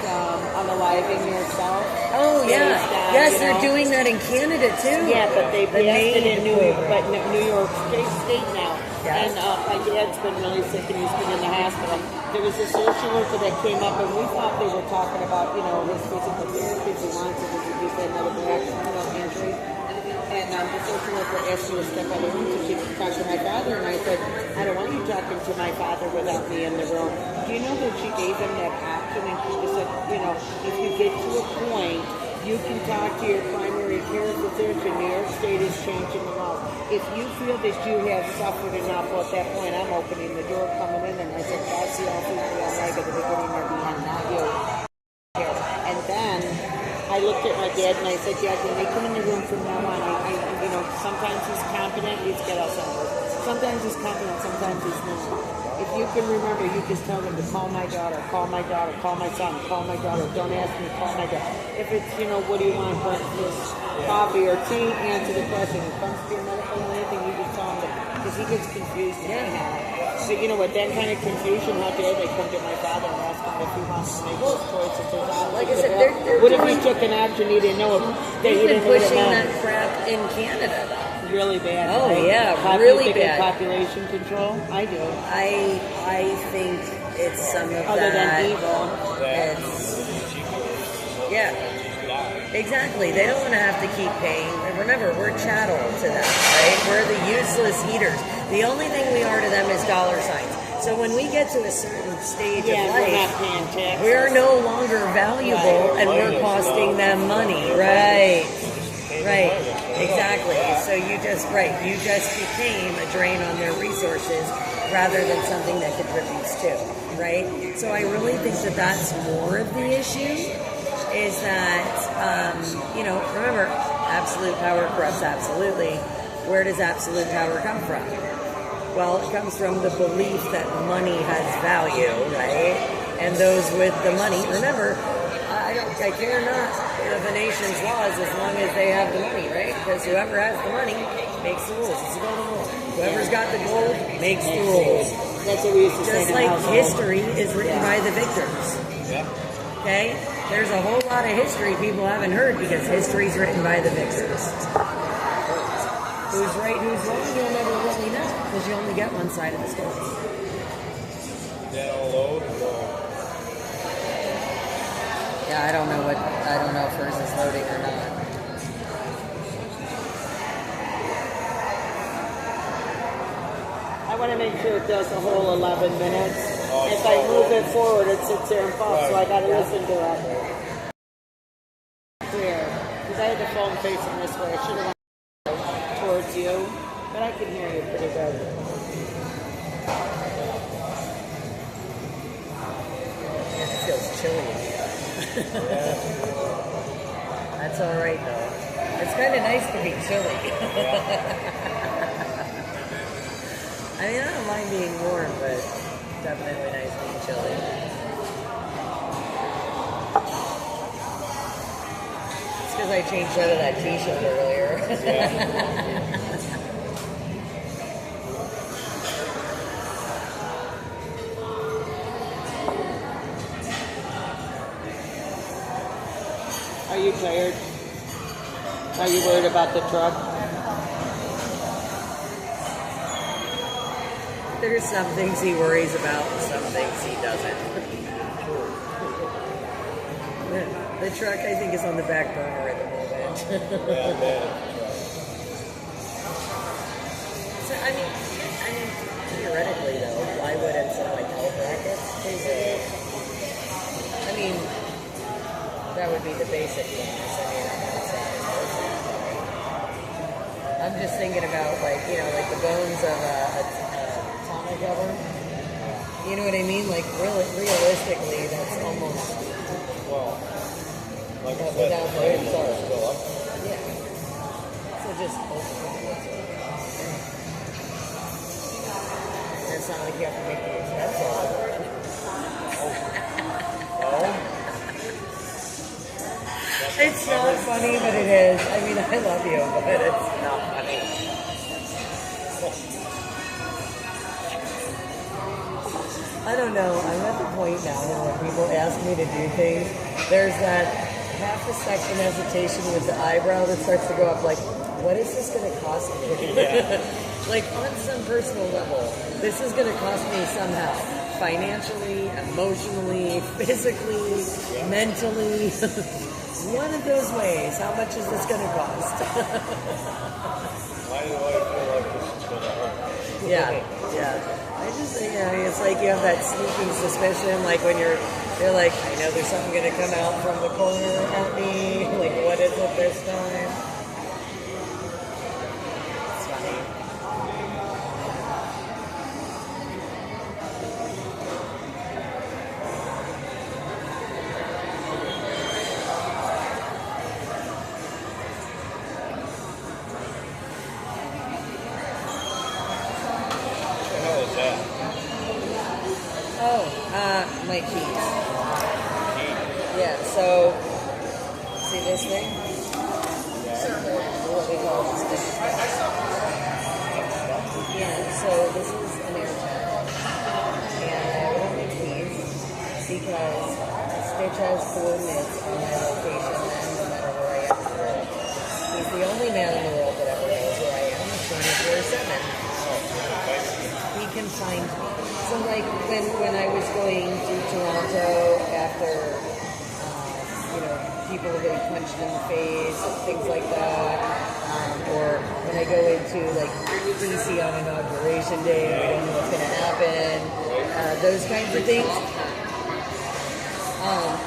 unaliving yourself. Oh, yeah. Yes, they're know? doing that in Canada, too. Yeah, but they passed it in New York State now. Yes. And my dad's been really sick and he's been in the hospital. There was a social worker that came up and we thought they were talking about, his physical therapy if he wants to do another back, injury. And the social worker asked me to step out of the room so she could talk to my father. And I said, I don't want you talking to my father without me in the room. Do you know that she gave him that option? And she said, if you get to a point, you can talk to your primary care physician. New York State is changing the laws. If you feel that you have suffered enough, well, at that point, I'm opening the door, coming in, and I said, that's the only thing I'm like at the beginning or the end, not you. And then I looked at my dad and I said, Dad, when they come in the room from now on, sometimes he's competent, he's got Alzheimer's. Sometimes he's competent, sometimes he's not. If you can remember, you just tell them to call my daughter, call my daughter, call my son, call my daughter. Don't ask me, call my daughter. If it's, what do you want, breakfast, coffee, or tea, answer the question. If it comes to your medical or anything, you just tell him because he gets confused anyhow. But with that kind of confusion, how dare they come to my father and ask him if he wants to make those choices? Like I said, they're what if he took an action he didn't know? They've been pushing that crap in Canada, though. Really bad. Oh, right? yeah, really bad. Population control? I do. I think it's some of Other that. than evil. Yeah, exactly. They don't want to have to keep paying. And remember, we're chattel to them, right? We're the useless eaters. The only thing we are to them is dollar signs. So when we get to a certain stage of life, we're not paying taxes. we're no longer valuable, and we're costing them money. Right. Right, exactly. So you just became a drain on their resources rather than something that contributes to, right? So I really think that that's more of the issue, is that, remember, absolute power corrupts absolutely. Where does absolute power come from? Well, it comes from the belief that money has value, right? And those with the money, remember, I care not of a nation's laws as long as they have the money, right? Because whoever has the money makes the rules. It's a golden rule. Whoever's got the gold makes the rules. That's what we used to say. Just like history is written by the victors. Okay? There's a whole lot of history people haven't heard because history's written by the victors. Who's right, who's wrong, you'll never really know because you only get one side of the story. Yeah, I don't know if hers is loading or not. I want to make sure it does the whole 11 minutes. If I move it forward, it sits there and pops, so I got to listen to it. Clear. Because I had the phone facing this way. I should have went towards you, but I can hear you pretty good. It feels chilly. That's all right, though. It's kind of nice to be chilly. I mean, I don't mind being warm, but definitely nice being chilly. It's because I changed out of that t-shirt earlier. Are you tired? Are you worried about the truck? There's some things he worries about and some things he doesn't. The truck, I think, is on the back burner at the moment. So, I mean, theoretically, though, why wouldn't some like health brackets? I mean, that would be the basic ones. I mean, I'm not saying it's perfect. I'm just thinking about, like, like the bones of a atomic oven. You know what I mean? Like, really, realistically, that's almost Well, like I said, without the the plane is insult. still up. Yeah. So just open it. It's not like you have to make the expensive. It's not funny, but it is. I mean, I love you, but it's not funny. I don't know. I'm at the point now where when people ask me to do things, there's that half a second hesitation with the eyebrow that starts to go up like, what is this going to cost me? Like, on some personal level, this is going to cost me somehow. Financially, emotionally, physically, mentally. One of those ways. How much is this going to cost? Why do I feel like this is going to hurt? Yeah. I just, it's like you have that sneaking suspicion, like when you're like, I know there's something going to come out from the corner at me. Like, what is it this time? It's funny. My keys. Yeah, so, see this thing? What we call this thing. Yeah, so this is an air tag. And I have it on my keys because Stitch has coordinates on my location and no matter where I am in the world. He's the only man in the world that ever knows where I am 24/7. He can find me. So like when I was going to Toronto after, people getting punched in the face, things like that, or when I go into like DC on Inauguration Day, we don't know what's going to happen, those kinds of things.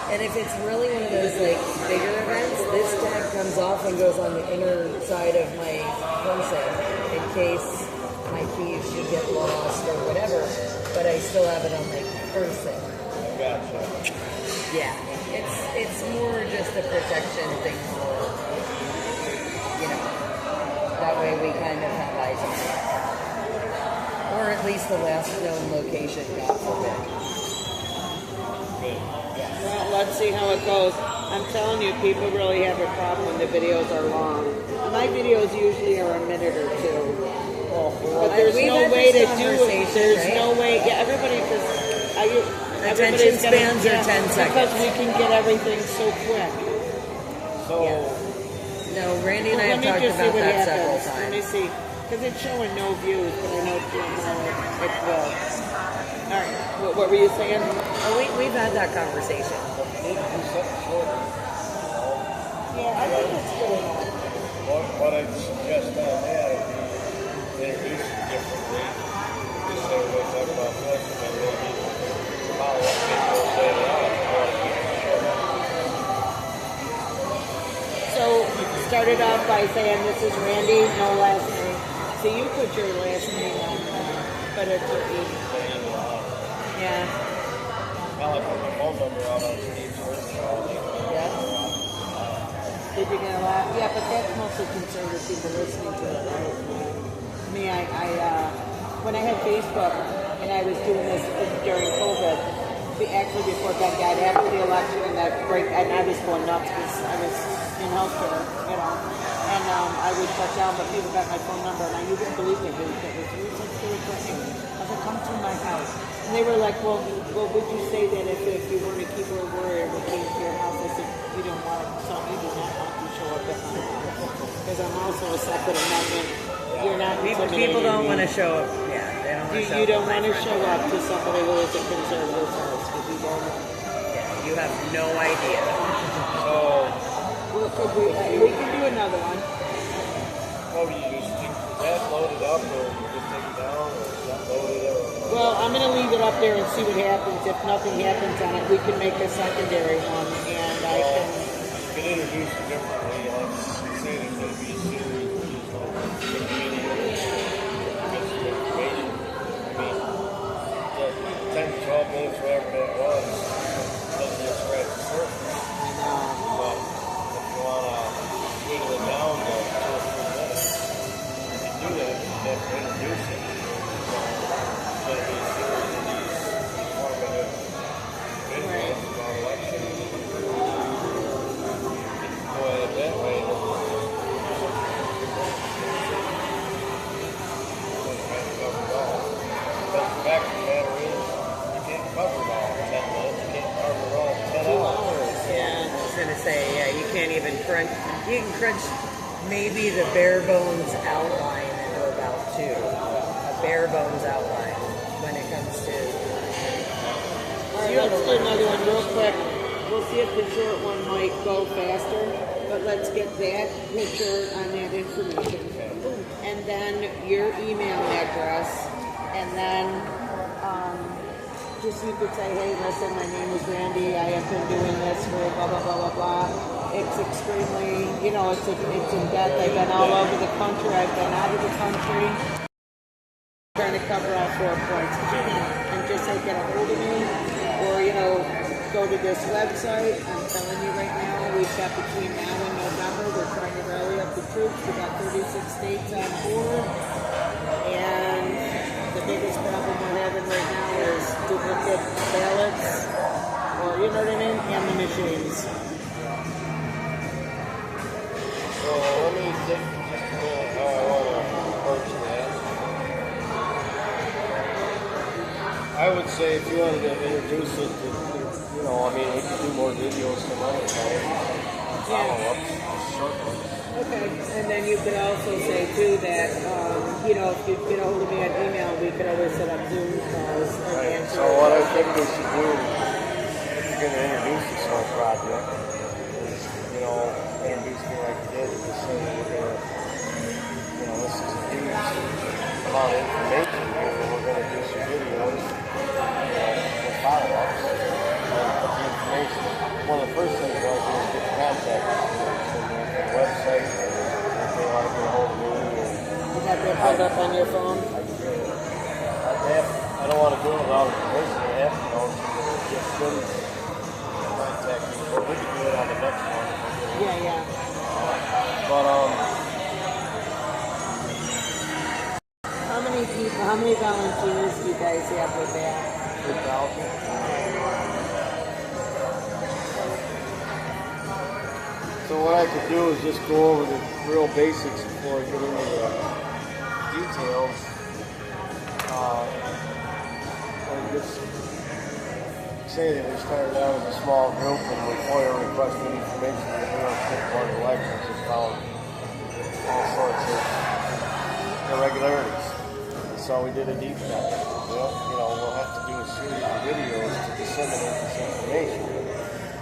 And if it's really one of those like bigger events, this tag comes off and goes on the inner side of my person in case my keys should get lost or whatever, but I still have it on my person. Gotcha. Yeah, it's more just a protection thing for, that way we kind of have eyes on it. Or at least the last known location, God forbid. Well, let's see how it goes. I'm telling you, people really have a problem when the videos are long. My videos usually are a minute or two. But there's no way to do it. There's no way. Yeah, everybody just... Attention spans are 10 seconds. Because we can get everything so quick. So... Yeah. No, Randy and I have talked about that several times. Let me see. Because it's showing no views, but I know it will. All right. What were you saying? Oh, we've had that conversation. Yeah, I think it's good enough. What I'd suggest on that is introduce it differently. Just say we'll talk about this and then maybe follow up people later on. So, started off by saying this is Randy, no last name. So you put your last name on, but it's easy. Yeah. Well, I put my phone number out on Steve's search. Yeah. Did you get a lot? Yeah, but that's mostly concerned with people listening to it, right? Me, when I had Facebook and I was doing this during COVID, actually before God died, after the election, and I was going nuts because I was in healthcare, and I would shut down, but people got my phone number, and you wouldn't believe it. It was threatening. I was like, come to my house. And they were like, well, would you say that if you were to keep her word and came to your house? I said, you don't want to, you do not want to show up at my house. Because I'm also a Second Amendment. You're not People don't want to show up. Yeah, they don't want to show up. You don't want to show up to somebody who is a conservative house because you don't know. Yeah, you have no idea. So, we can do another one. what would you just keep that loaded up or you just take it down or not loaded or... Well, I'm going to leave it up there and see what happens. If nothing happens on it, we can make a secondary one, and I can... You can introduce it differently. Like, say there's going to be a series of these video, information. I mean, the them to introduce it. So it's going to be a series of these informative videos about elections. Go at it that way. But the fact of the matter is, you can't cover it all in 10 minutes. You can't cover it all in 10 hours. Yeah, I was gonna say, yeah, you can't even crunch. You can crunch maybe the bare bones outline into about 2. A bare bones outline when it comes to. All right, let's do another one real quick. We'll see if the short one might go faster, but let's get that picture on that information. And then your email address, and then just you could say, hey, listen, my name is Randy. I have been doing this for blah, blah, blah, blah, blah. It's extremely, it's in depth. I've been all over the country. I've been out of the country. Trying to cover all 4 points. And just say, get a hold of me. Or, go to this website. I'm telling you right now, we've got between now and November, we're trying to rally up the troops. We've got 36 states on board. And the biggest problem we're having right now is duplicate ballots, or you know what I mean, and the machines. So let me think just a minute how I want to approach that. I would say if you wanted to introduce it to, we could do more videos some other time. Follow-ups, short ones. Okay, and then you could also say too that, if you get a hold of me on email, we could always set up Zoom calls and Right. answer. So what I think we should do, if you're going to introduce this whole project, is, introduce me like you did, and just say that we're going to, this is a huge amount of information here, and we're going to do some videos, with follow-ups, and put the information. One of the first things I want to do is get the contact information, the website, and if they want to get a hold of me. You got that pulled up on your phone? I don't want to do it without permission. I have to know get them contact me. But we can do it on the next one. Yeah. But how many volunteers do you guys have with that? 3,000. So what I could do is just go over the real basics before I get into the details. And just say that we started out as a small group and we FOIA requested information from the New York State Board of Elections and found all sorts of irregularities. So we did a deep dive. We'll have to do a series of videos to disseminate this information.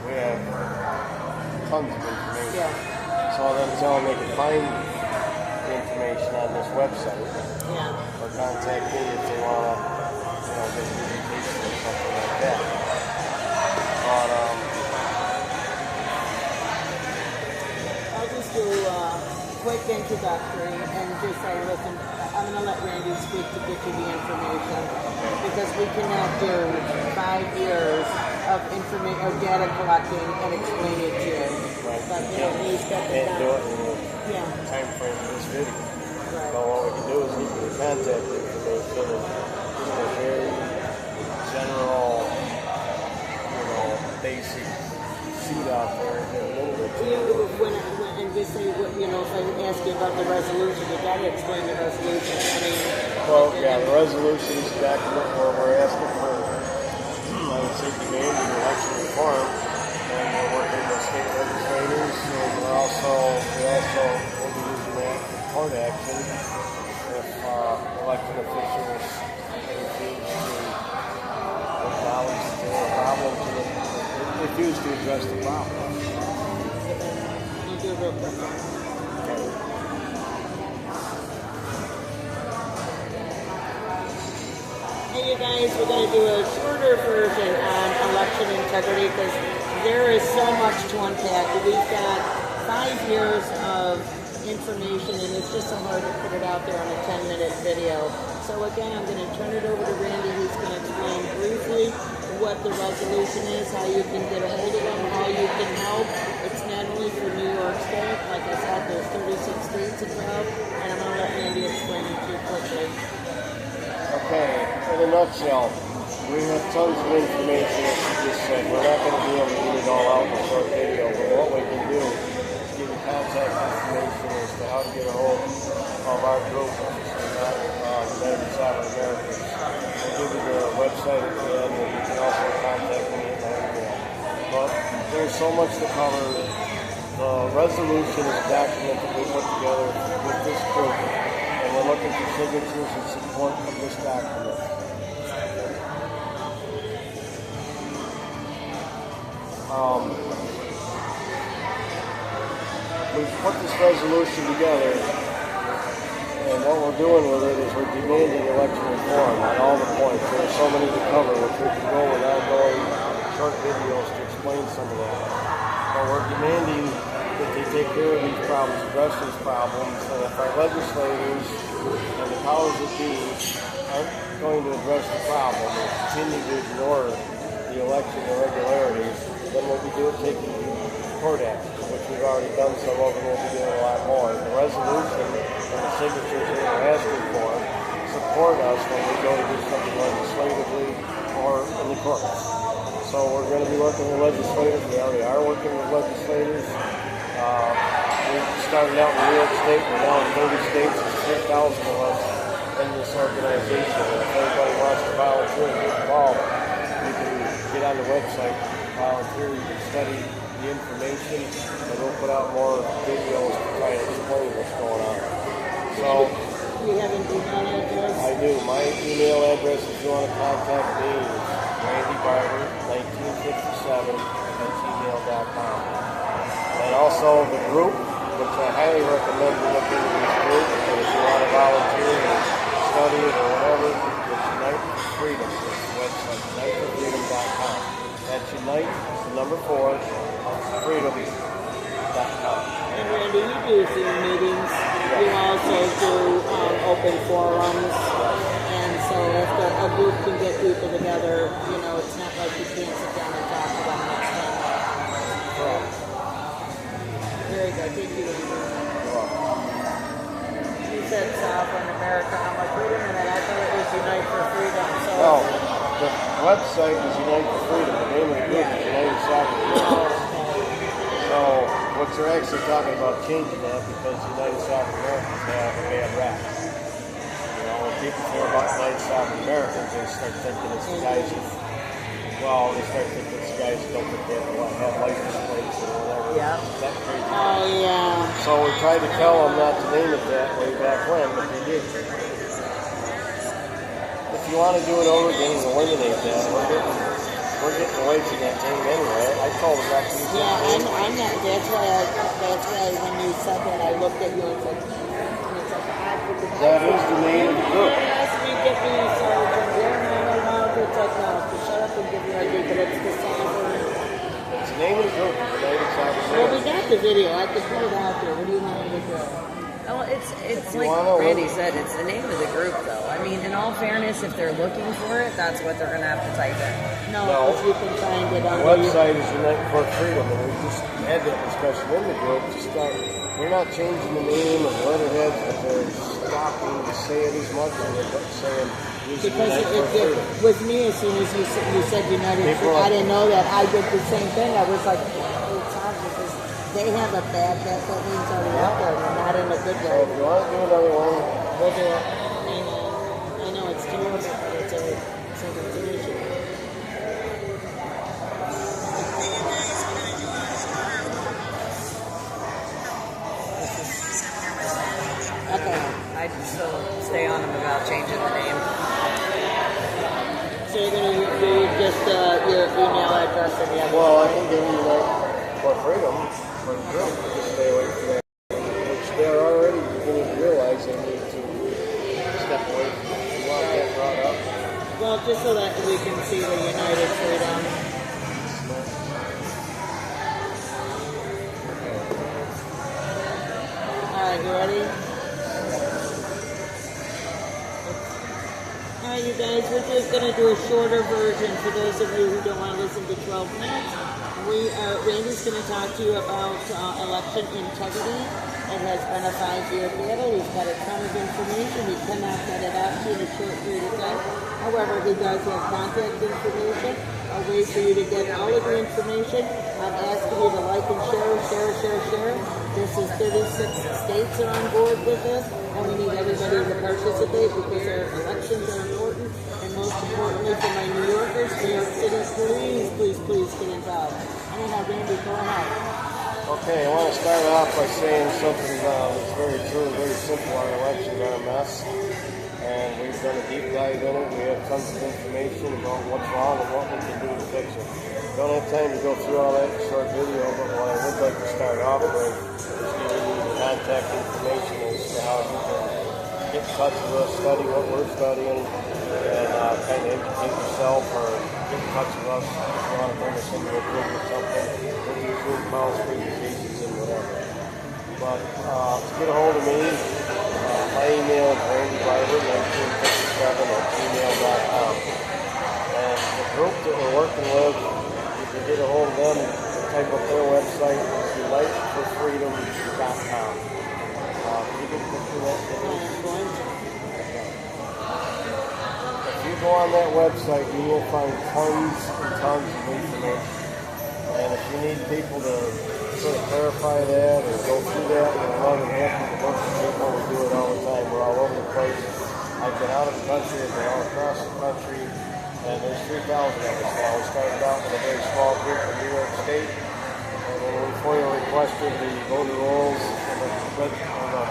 We have tons of information. Yeah. So then tell them they can find the information on this website. Yeah. Or contact me if they want to, get an invitation or something like that. But, I'll just do a quick introductory and just say, listen, I'm going to let Randy speak to get you the information because we cannot do 5 years of data collecting and explain it to you. right. But he's got the Can't do it in Yeah. the time frame of this video. Right. So what we can do is we can contact information and just a very general, basic sheet out there and a little bit to And just say, if I ask you about the resolution, you got to explain the resolution. the resolution is document where we're asking for, I would say, demand and election reform, and we're working with state legislators, and we also will be using that for court action if elected officials refuse to acknowledge that there are problems and refuse to address the problem. You do it real quick. Hey, you guys, we're going to do a shorter version on election integrity because there is so much to unpack. We've got 5 years of information, and it's just so hard to put it out there on a 10-minute video. So again, I'm going to turn it over to Randy, who's going to explain briefly what the resolution is, how you can get a hold of them, how you can help. It's not only for New York State. Like I said, there's 36 states involved, and I'm going to let Randy explain it to you quick. a nutshell, we have tons of information, as you just said. We're not going to be able to get it all out in a short video, but what we can do is give you contact information as to how to get a hold of our group, United South Americans. We'll give you the website at the end, and you can also contact me at my email. But there's so much to cover. The resolution is a document that we put together with this group, and we're looking for signatures and support of this document. We've put this resolution together, and what we're doing with it is we're demanding election reform on all the points. There are so many to cover, which we can go without going short videos to explain some of that. But we're demanding that they take care of these problems, address these problems, and if our legislators and the powers that be aren't going to address the problem and continue to ignore the election irregularities, then what we do is take the court action, which we've already done some of, and we'll be doing a lot more. The resolution and the signatures that we're asking for support us when we go to do something legislatively or in the courts. So we're going to be working with legislators. We already are working with legislators. We started out in New York State. We're now in 30 states. There's 3,000 of us in this organization. And if anybody wants to volunteer and get involved, you can get on the website, volunteer, you can study the information, and we'll put out more videos to try to explain what's going on. So, You have an email address? I do. My email address, if you want to contact me, is randybarber1957@gmail.com. And also the group, which I highly recommend you look into this group, and if you want to volunteer or study it or whatever, it's Unite for Freedom. It's the website, uniteforfreedom.com. That's Unite, the number 4, freedom.com. And Randy, you do Zoom meetings. You also do open forums. And so if a group can get people together, you know, it's not like you can't sit down and talk to them next time. Correct. Very good. Thank you. You're welcome. You said Sovereign America. I'm like, wait a minute, I thought it was Unite for Freedom. So No, the website is Unite for Freedom. The name of the group is United South Americans. So what you're actually talking about changing that because United South Americans have a bad rap. You know, when people hear about United South Americans, they start thinking it's the guys who, they start thinking it's the guys who don't think they have license plates or whatever. Yeah. That crazy. oh yeah. So we tried to tell them not to name it that way back when, but they did. If you want to do it over again and eliminate that, we're getting away from that name anyway. I told them not to use that name. I'm not. That's why when you said that, I looked at you and said, That is the name of the group. asked me, get me a sergeant. They're not allowed to take off. To shut up and give you ID, but it's the Sovereign. It's the name of the group, United South Well, we Americans. got the video. I could put it out there. What do you want me to do? Well, it's You like wanna Randy look- said, it's the name of the group, though. I mean, in all fairness, if they're looking for it, that's what they're gonna have to type in. No, No. if you can find it The on website is Unite for Freedom, and we just had that discussion in the group to start. They're not changing the name of the letterheads, but they're stopping to say it as much, and they're saying use Because Unite for Freedom. with me, as soon as you said United People Free, I are- didn't know that. I did the same thing. I was like, oh, it's hard because they have a bad that means already out there, and not in a good So way. if you want to do another one, We'll do it. And I know it's terrible, but it's an issue. Okay. I'd still stay on them about changing the name. So you're going to do just your email address and the other well, I can give you Unite for Freedom for the group. Just stay away from that, which they're already beginning to realize they need to step away from. You want that brought up? Well, just so that we can see the United Freedom. Alright, you ready? Alright, you guys, we're just going to do a shorter version for those of you who don't want to listen to 12 minutes. Randy's going to talk to you about election integrity. It has been a 5-year battle. We've got a ton of information. We cannot get it out to you in a short period of time. However, he does have contact information, a way for you to get all of the information. I'm asking you to like and share. This is 36 states are on board with this, and we need everybody to participate because our elections are important. And most importantly for my New Yorkers, New York City, please get involved. Anyhow, Randy, go ahead. Okay, I want to start off by saying something that's very true, very simple. Our elections are a mess, and we've done a deep dive in it. We have tons of information about what's wrong and what we can do to fix it. Don't have time to go through all that short video, but what I would like to start off with is giving you the contact information as to how you can get in touch with us, study what we're studying, and kind of educate yourself or get in touch with us if you want to bring us into a group or something. We'll do Zoom calls, presentations, and whatever. But to get a hold of me, my email is randybider1957@gmail.com. And the group that we're working with, you can get a hold of them, type up their website, uniteforfreedom.com. Can you get through that? If you go on that website, you will find tons and tons of information. And if you need people to sort of clarify that or go through that, we're more than happy to work with people. We do it all the time. We're all over the place. I've been out of the country, I've been all across the country, and there's 3,000 of us now. We started out with a very small group in New York State, and when we FOIA requested the voter rolls and the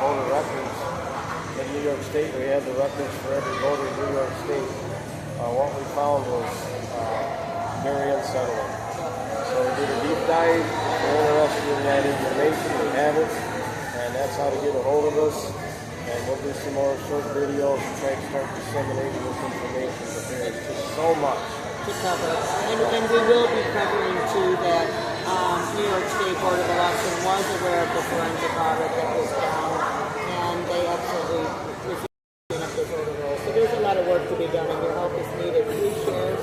voter records in New York State, we had the records for every voter in New York State. What we found was very unsettling. So we did a deep dive. If you're interested in that information, we have it, and that's how to get a hold of us. And we'll do some more short videos and try to start disseminating this information. But there's just so much to cover. And we will be covering too that New York State Board of Election was aware of the forensic audit that was down, and they absolutely refused to clean up the voter rolls. So there's a lot of work to be done, and your help is needed. Please share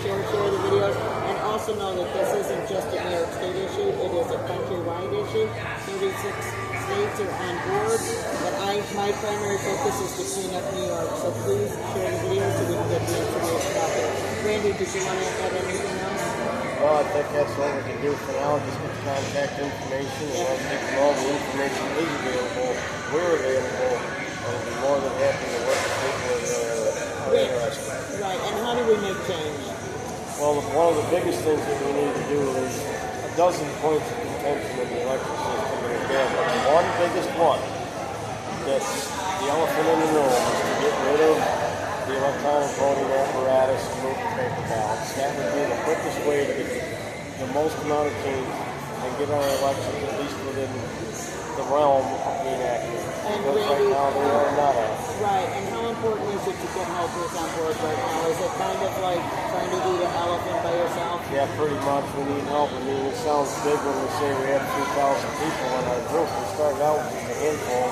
the videos, and also know that this isn't just a New York State issue, it is a countrywide issue. 36 states are on board, but my primary focus is to clean up New York, so please share the videos so we can get the information out there. Randy, did you want to add anything else? Well, I think that's what we can do for now. Just get the contact information and let people know the information is available. We're available, and we'll be more than happy to work with people that are interested. Right, and how do we make change? Well, one of the biggest things that we need to do is a dozen points of contention in the election system. And again, the one biggest one that's the elephant in the room is to get rid of the electronic voting apparatus and move to paper ballots. That would be the quickest way to get the most amount of change and get our elections at least within the realm of being accurate. Because right now they are not accurate. Right, and how important is it to get helpers on board right now? Is it kind of like trying to eat an elephant by yourself? Yeah, pretty much. We need help. I mean, it sounds big when we say we have 3,000 people in our group. We started out with just a handful.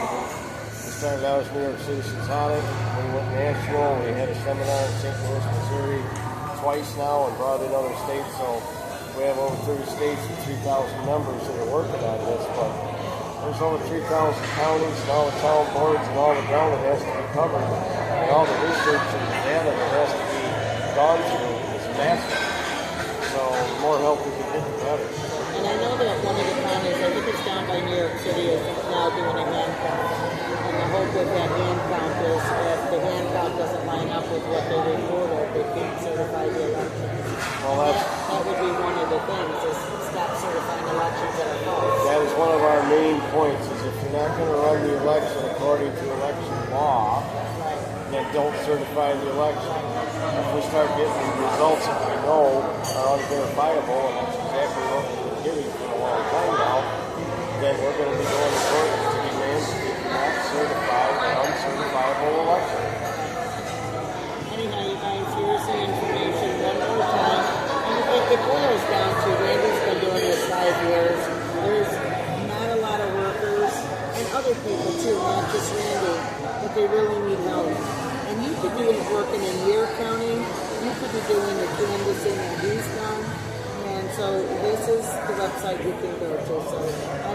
We started out as New York Citizens Audit. We went national. We had a seminar in St. Louis, Missouri twice now and brought in other states. So we have over 30 states and 3,000 members that are working on this. But there's over 3,000 counties and all the town boards and all the ground that has to be covered. And all the research and the data that has to be gone through is massive. So the more help we can get, the better. And I know that one of the counties, I think it's down by New York City, is now doing a hand count. And the hope with that hand count is if the hand count doesn't line up with what they reported, they can't certify the elections. Well, that would be one of the things, is stop certifying elections that are false. That is one of our main points, is if you're not going to run the election according to election law, then don't certify the election. If we start getting results that we know are unverifiable, and that's exactly what we've been getting for a long time now, then we're going to be going to court to demand that we cannot certify an uncertifiable election. Anyhow, you guys, here's the information one more time. And it boils down to, Randy's been doing this 5 years. There's not a lot of workers, and other people too, not just Randy, but they really need help. And you could be working in your county, you could be doing the canvassing that he's done. And so this is the website you can go to. So I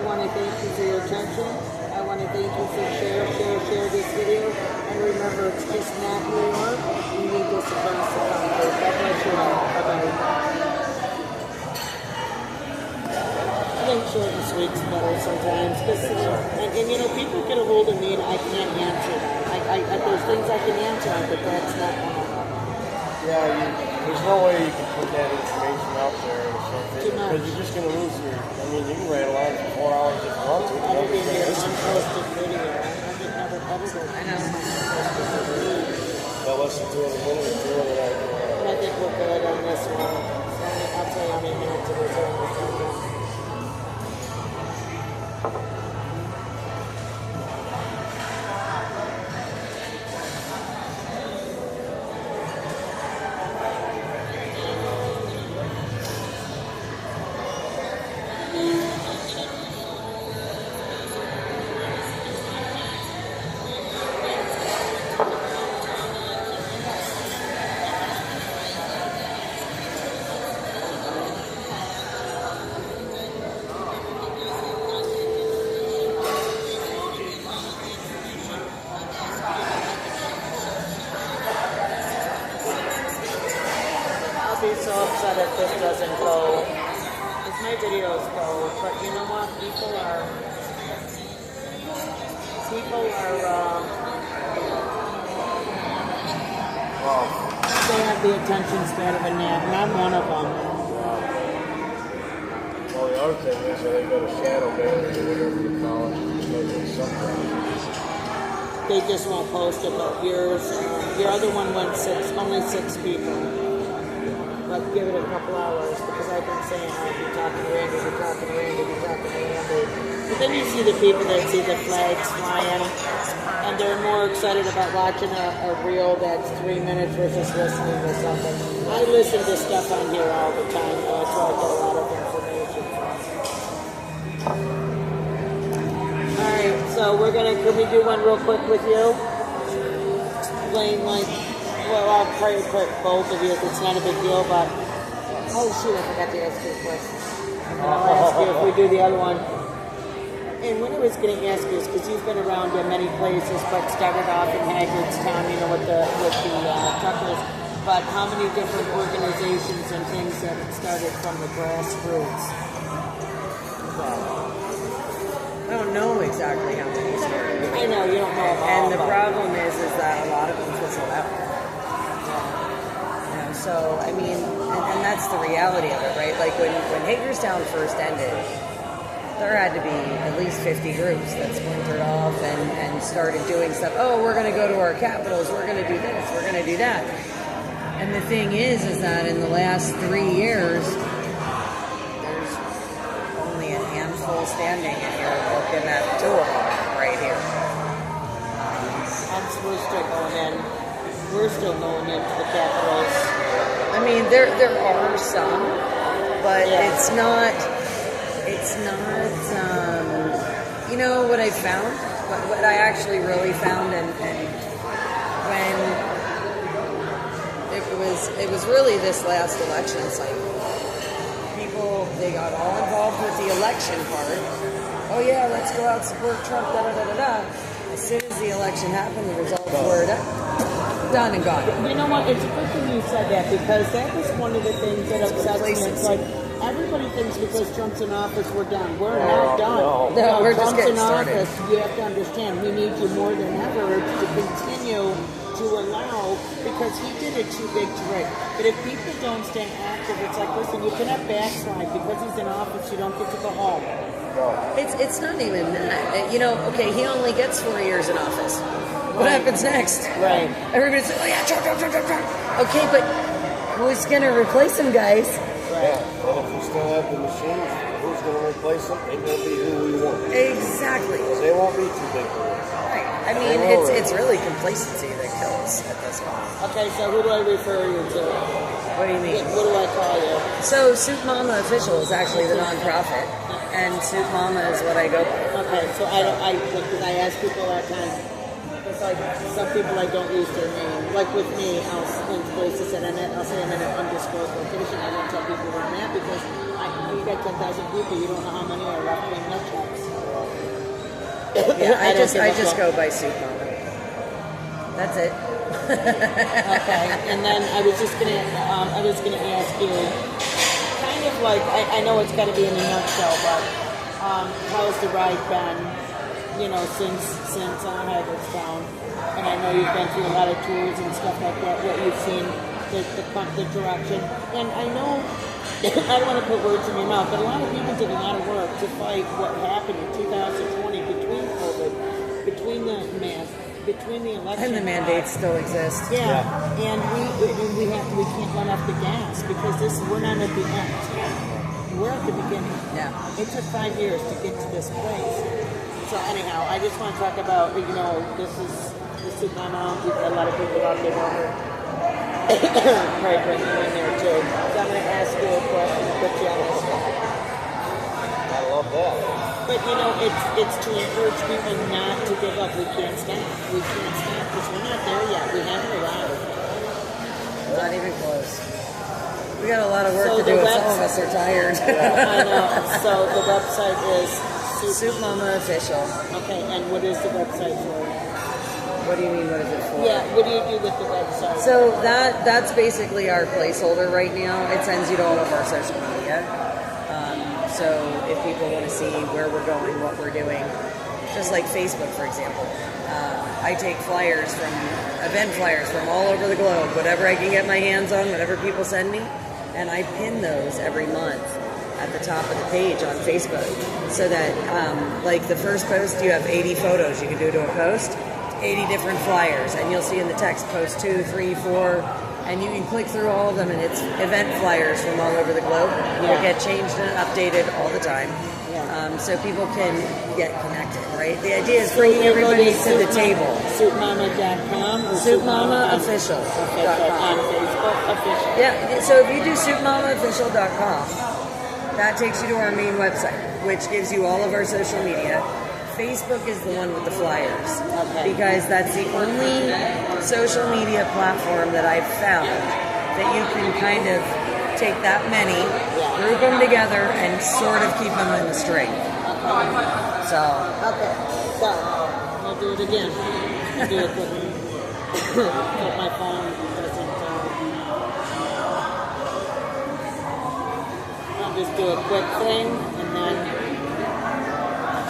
want to thank you for your attention. I want to thank you for share this video. And remember, it's just not New York. We need this around. short and sweet's better sometimes. And you know, people get a hold of me and I can't answer that. There's things I can answer, but that's not one of them. There's no way you can put that information out there or something. Too much. Because you're just going to lose your, I mean, you can rattle on for 4 hours if you want to. I would be here unposted video. I would never ever go. I know. They'll listen to it a minute or two and then But I think we're good on this one. So I'll tell you how many minutes it is on this one. I'll be so upset if this doesn't go. If my videos go, but you know what? People are they have the attention span of a gnat, and I'm one of them. well, the other thing is that they got a shadow ban or whatever you call it. Maybe something. They just won't post it, but yours, your other one went only six people. But give it a couple hours, because I've been saying, I'll be talking to Randy, be talking to Randy, be talking to Randy. But then you see the people that see the flags flying, and they're more excited about watching a reel that's 3 minutes versus listening to something. I listen to stuff on here all the time, so that's where I get a lot of information from. Alright, so can we do one real quick with you? Explain, well, I'll probably put both of you if it's not a big deal, but... Oh, shoot, I forgot to ask you a question. I'll ask you if we do the other one. And what I was going to ask you is, because you've been around in many places, but started off in Haggardstown, you know, with the truckers, but how many different organizations and things that started from the grassroots? I don't know exactly how many started. I know, you don't know about And the problem is that a lot of them fizzle out. So, I mean, and that's the reality of it, right? Like when Hagerstown first ended, there had to be at least 50 groups that splintered off and started doing stuff. Oh, we're going to go to our capitals. We're going to do this. We're going to do that. And the thing is that in the last 3 years, there's only a handful standing, and you're looking at 2 of them right here. We're still going in. We're still going into the capitals. I mean, there are some, but it's not, you know what I found? What I actually really found, and when it was really this last election cycle, people, they got all involved with the election part. Oh yeah, let's go out, support Trump, da-da-da-da-da. As soon as the election happened, the results were done and gone. You know what? It's a good thing you said that, because that was one of the things that upsets me. It's like everybody thinks because Trump's in office, we're done. We're not done. No, we're just Trump's getting in started. office. You have to understand, we need you more than ever to continue to allow, because he did it too big to break. But if people don't stay active, it's like, listen, you cannot backslide. Because he's in office, you don't get to go home. It's not even that. You know, okay, he only gets 4 years in office. What happens next? Right. Everybody's like, oh yeah, Trump. Okay, but who's going to replace him, guys? Yeah, and if we still have the machines, who's going to replace them? It won't be who we want. Exactly. They won't be too big for us. Right. I mean, it's really complacency that kills at this point. Okay, so who do I refer you to? What do you mean? What do I call you? So, Soup Mama Official is actually the nonprofit, and Soup Mama is what I go by. Okay, so because I ask people all the time. It's like some people I don't use their name. Like with me, in places that I'll say I'm in an undisclosed location. I don't tell people where I'm at, because you got 10,000 people. You don't know how many are left wing nutjobs. Yeah, I just go by Soup Mama. That's it. Okay, and then I was gonna ask you, kind of like, I know it's got to be in a nutshell, but how's the ride been, since Hagerstown? And I know you've been through a lot of tours and stuff like that, what you've seen, the direction. And I know, I don't want to put words in your mouth, but a lot of people did a lot of work to fight what happened in 2020 between COVID, between the election. And the mandates still exist. Yeah. And we can't run off the gas because we're not at the end. We're at the beginning. Yeah. It took 5 years to get to this place. So anyhow, I just want to talk about, this is Mama. A lot of people out there know her. Probably bring you in there too. So I'm going to ask you a question, put you on the spot. I love that. But it's to encourage people not to give up. We can't stop. We can't stop because we're not there yet. We haven't arrived. Not even close. We got a lot of work to do, and some of us are tired. I know. So the website is Soup Mama Official. Okay, and what is the website for? What do you mean, what is it for? Yeah, what do you do with the website? So that's basically our placeholder right now. It sends you to all of our social media. So if people want to see where we're going, what we're doing, just like Facebook, for example. I take event flyers from all over the globe, whatever I can get my hands on, whatever people send me, and I pin those every month at the top of the page on Facebook, so that like the first post, you have 80 photos you can do to a post, 80 different flyers, and you'll see in the text post 2, 3, 4, and you can click through all of them, and it's event flyers from all over the globe. They get changed and updated all the time. So people can get connected, right? The idea is bringing everybody to the table. SoupMama.com or SoupMamaOfficial.com. On Facebook, official. Yeah, so if you do SoupMamaOfficial.com, that takes you to our main website, which gives you all of our social media. Facebook is the one with the flyers, because that's the only social media platform that I've found that you can kind of take that many, group them together, and sort of keep them in the string. So I'll do it again. I'll do it with my phone doesn't. I'll just do a quick thing and then.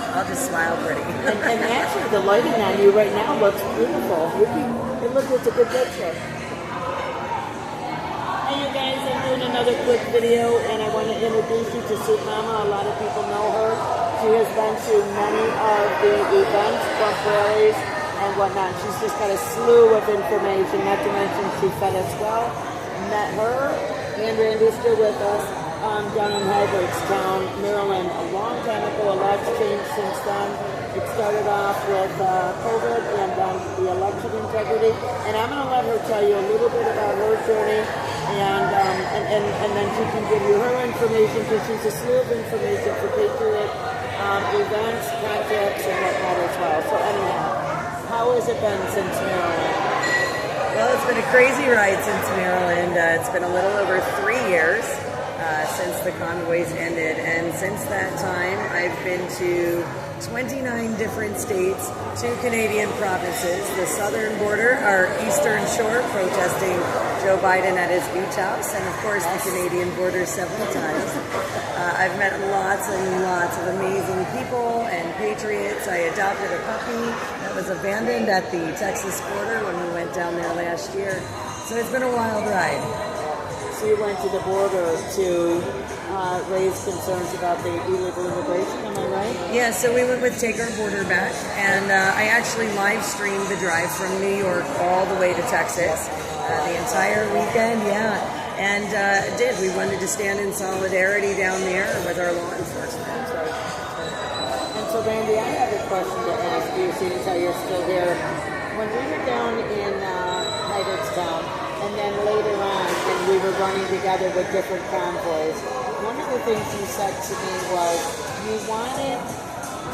I'll just smile pretty. and actually, the lighting on you right now looks beautiful. It's a good picture. Hey, you guys, I'm doing another quick video, and I want to introduce you to Soup Mama. A lot of people know her. She has been to many of the events, bump rallies, and whatnot. She's just got a slew of information, not to mention she fed us well. Met her, and Randy's still with us, down in Hagerstown, Maryland, a long time ago. A lot's changed since then. It started off with COVID and then the election integrity. And I'm going to let her tell you a little bit about her journey, and then she can give you her information, because she's a slew of information for Patriot events, contacts, and whatnot as well. So anyhow, how has it been since Maryland? Well, it's been a crazy ride since Maryland. It's been a little over 3 years since the convoys ended, and since that time I've been to 29 different states, 2 Canadian provinces, the southern border, our eastern shore, protesting Joe Biden at his beach house, and of course the Canadian border several times. I've met lots and lots of amazing people and patriots. I adopted a puppy that was abandoned at the Texas border when we went down there last year. So it's been a wild ride. So you went to the border to raise concerns about the illegal immigration, am I right? Yeah, so we went with Take Our Border Back, and I actually live streamed the drive from New York all the way to Texas, the entire weekend, and we wanted to stand in solidarity down there with our law enforcement. And so Randy, I have a question to ask you, seeing as how you're still here. When we were down in Hagerstown, and then later on, and we were running together with different convoys, one of the things you said to me was you wanted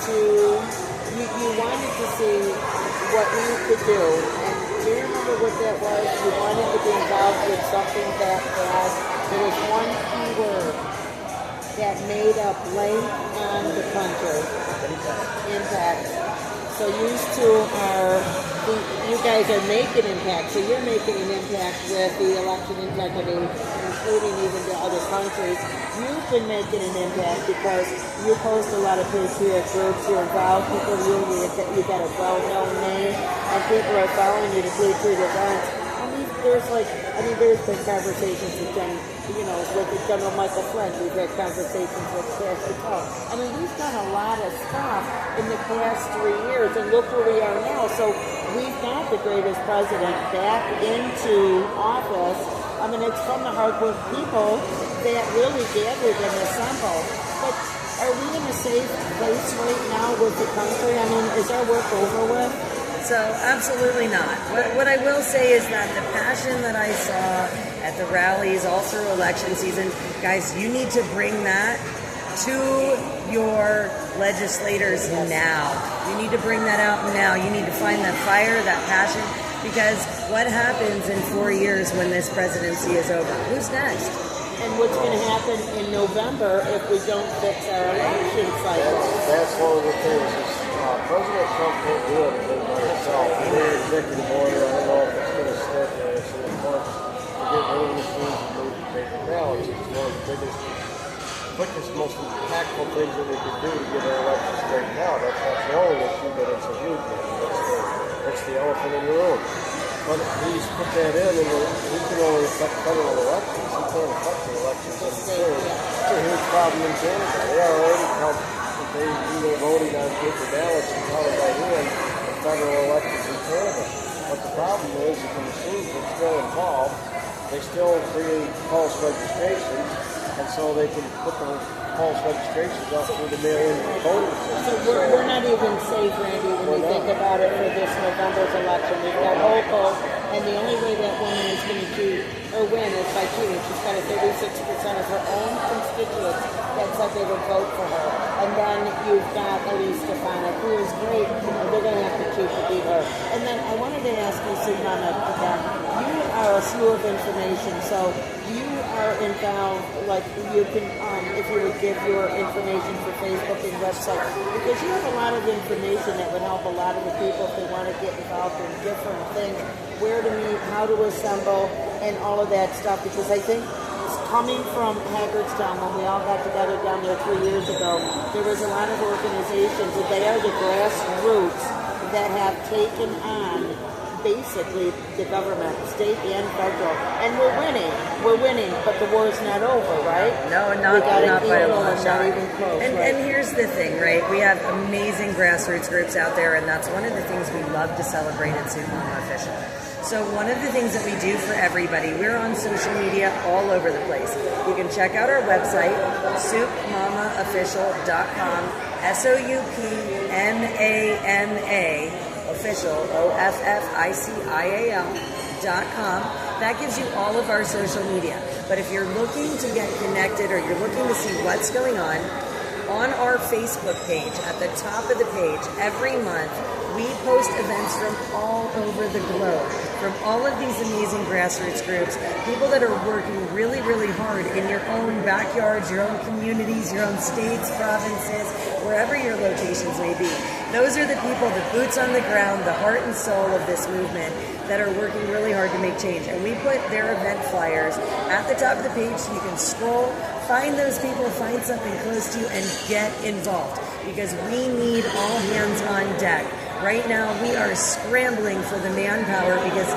to see what you could do. And do you remember what that was? You wanted to be involved with something that there was one key word that made a blank on the country. Impact. So you guys are making impact. So you're making an impact with the election integrity, including even to other countries. You've been making an impact because you post a lot of patriot groups. You're involved. People, you've got a well-known name, and people are following you to patriot events. There's been conversations with with General Michael Flynn. We've had conversations with Cash Patel. We've done a lot of stuff in the past 3 years, and look where we are now. So we've got the greatest president back into office. It's from the hardworking people that really gathered and assembled. But are we in a safe place right now with the country? Is our work over with? So absolutely not. What I will say is that the passion that I saw at the rallies all through election season, guys, you need to bring that to your legislators now. You need to bring that out now. You need to find that fire, that passion, because what happens in 4 years when this presidency is over? Who's next? And what's going to happen in November if we don't fix our election cycle? That's one of the things. President Trump can't do anything by himself. The executive order, I don't know if it's going to stick or it's in the courts to get rid of machines and move to paper ballots. It's one of the quickest, most impactful things that we could do to get our election straightened out. That's not the only issue, but it's a huge one. That's the elephant in the room. But he's put that in, and he can only affect federal elections. He can't affect the elections in the state. It's a huge problem in Canada. They already count. They voting on paper ballots and counted by hand in federal elections in Canada. But the problem is that the machines are still involved. They still create false registrations, and so they can put the false registrations up through the mail-in voting system. So we're not even safe, Randy, when you think about it for this November's election. We've got Hochul, and the only way that woman is going to cheat or win is by cheating. She's got a 36% of her own constituents that said they would vote for her. And then you've got Elise Stefanik, who is great, and they're going to have to cheat to beat her. And then I wanted to ask you, Silvana, you are a slew of information, so you are involved, you can, if you would give your information for Facebook and website, because you have a lot of information that would help a lot of the people if they want to get involved in different things, where to meet, how to assemble, and all of that stuff, because I think coming from Hagerstown, when we all got together down there 3 years ago, there was a lot of organizations, and they are the grassroots that have taken on basically the government, state and federal, and we're winning, but the war's not over, right? No, not by a long shot. Not even close. And here's the thing, right? We have amazing grassroots groups out there, and that's one of the things we love to celebrate at Soup Mama Official. So one of the things that we do for everybody, we're on social media all over the place. You can check out our website, soupmamaofficial.com, SOUPMAMA official, OFFICIAL.com. That gives you all of our social media. But if you're looking to get connected or you're looking to see what's going on our Facebook page, at the top of the page, every month, we post events from all over the globe, from all of these amazing grassroots groups, people that are working really, really hard in your own backyards, your own communities, your own states, provinces, wherever your locations may be. Those are the people, the boots on the ground, the heart and soul of this movement that are working really hard to make change. And we put their event flyers at the top of the page so you can scroll, find those people, find something close to you, and get involved, because we need all hands on deck. Right now, we are scrambling for the manpower because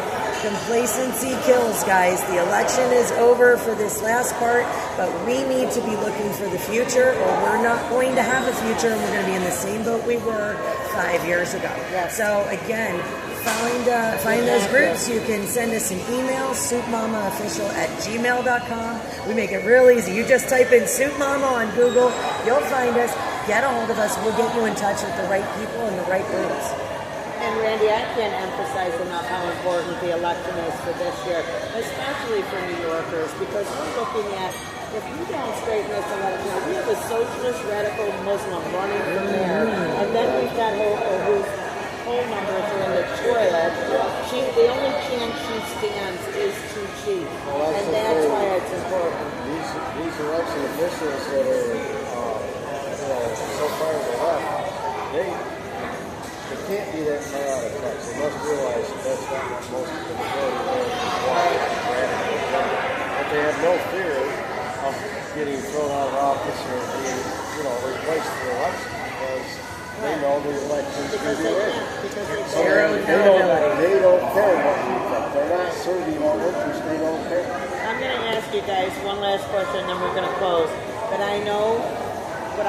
complacency kills, guys. The election is over for this last part, but we need to be looking for the future, or we're not going to have a future, and we're going to be in the same boat we were 5 years ago. Yes. So again, find those groups. You can send us an email, soupmamaofficial@gmail.com. We make it real easy. You just type in Soup Mama on Google, you'll find us. Get a hold of us. We'll get you in touch with the right people and the right groups. And Randy, I can't emphasize enough how important the election is for this year, especially for New Yorkers, because we're looking at, if we don't straighten this election out, we have a socialist radical Muslim running for mayor, and then we've got Hochul, whose poll numbers are in the toilet. The only chance she stands is to cheat, and that's why it's important. These election officials that are so far to the left, They can't be that far out of touch. They must realize that that's not what most of the majority of Americans want. But they have no fear of getting thrown out of office or being, replaced for election because they know the election's going to be rigged. So they don't care what you think. They're not serving your interest. They don't care. I'm going to ask you guys one last question, then we're going to close. But I know what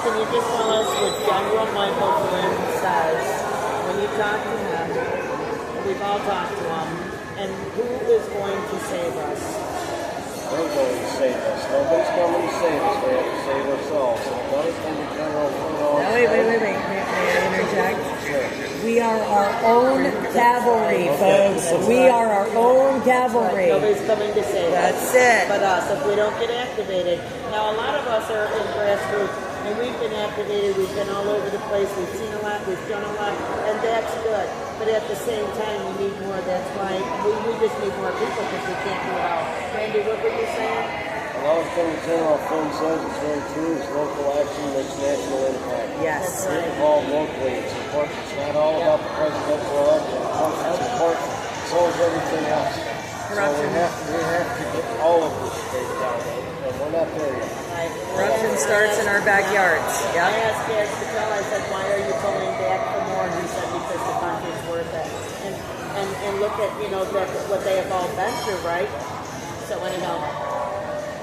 can you just tell us what General Michael Flynn says when you talk to him? We've all talked to him. And who is going to save us? We're going to save us. Nobody's coming to save us. We have to save ourselves. And another thing that General Flynn always Wait. May I interject? Sure. We are our own cavalry, folks. We are our own cavalry. Nobody's coming to save us. That's it. But us, if we don't get activated. Now, a lot of us are in grassroots, and we've been activated. We've been all over the place. We've seen a lot. We've done a lot, and that's good. But at the same time, we need more. That's why we just need more people because we can't do it all. Randy, what were you saying? Another thing that General Flynn says is very true is local action makes national impact. Yes. Get involved locally. It's important. It's not all about the presidential election. It's important. So is everything else. Corruption. So we have to get all of this straightened out, and we're not there yet. Corruption starts in our backyards. I asked Gaz Patel, I said, why are you pulling back for more? And he said, because the country's worth it. And look at, what they have all been through, right? So anyhow,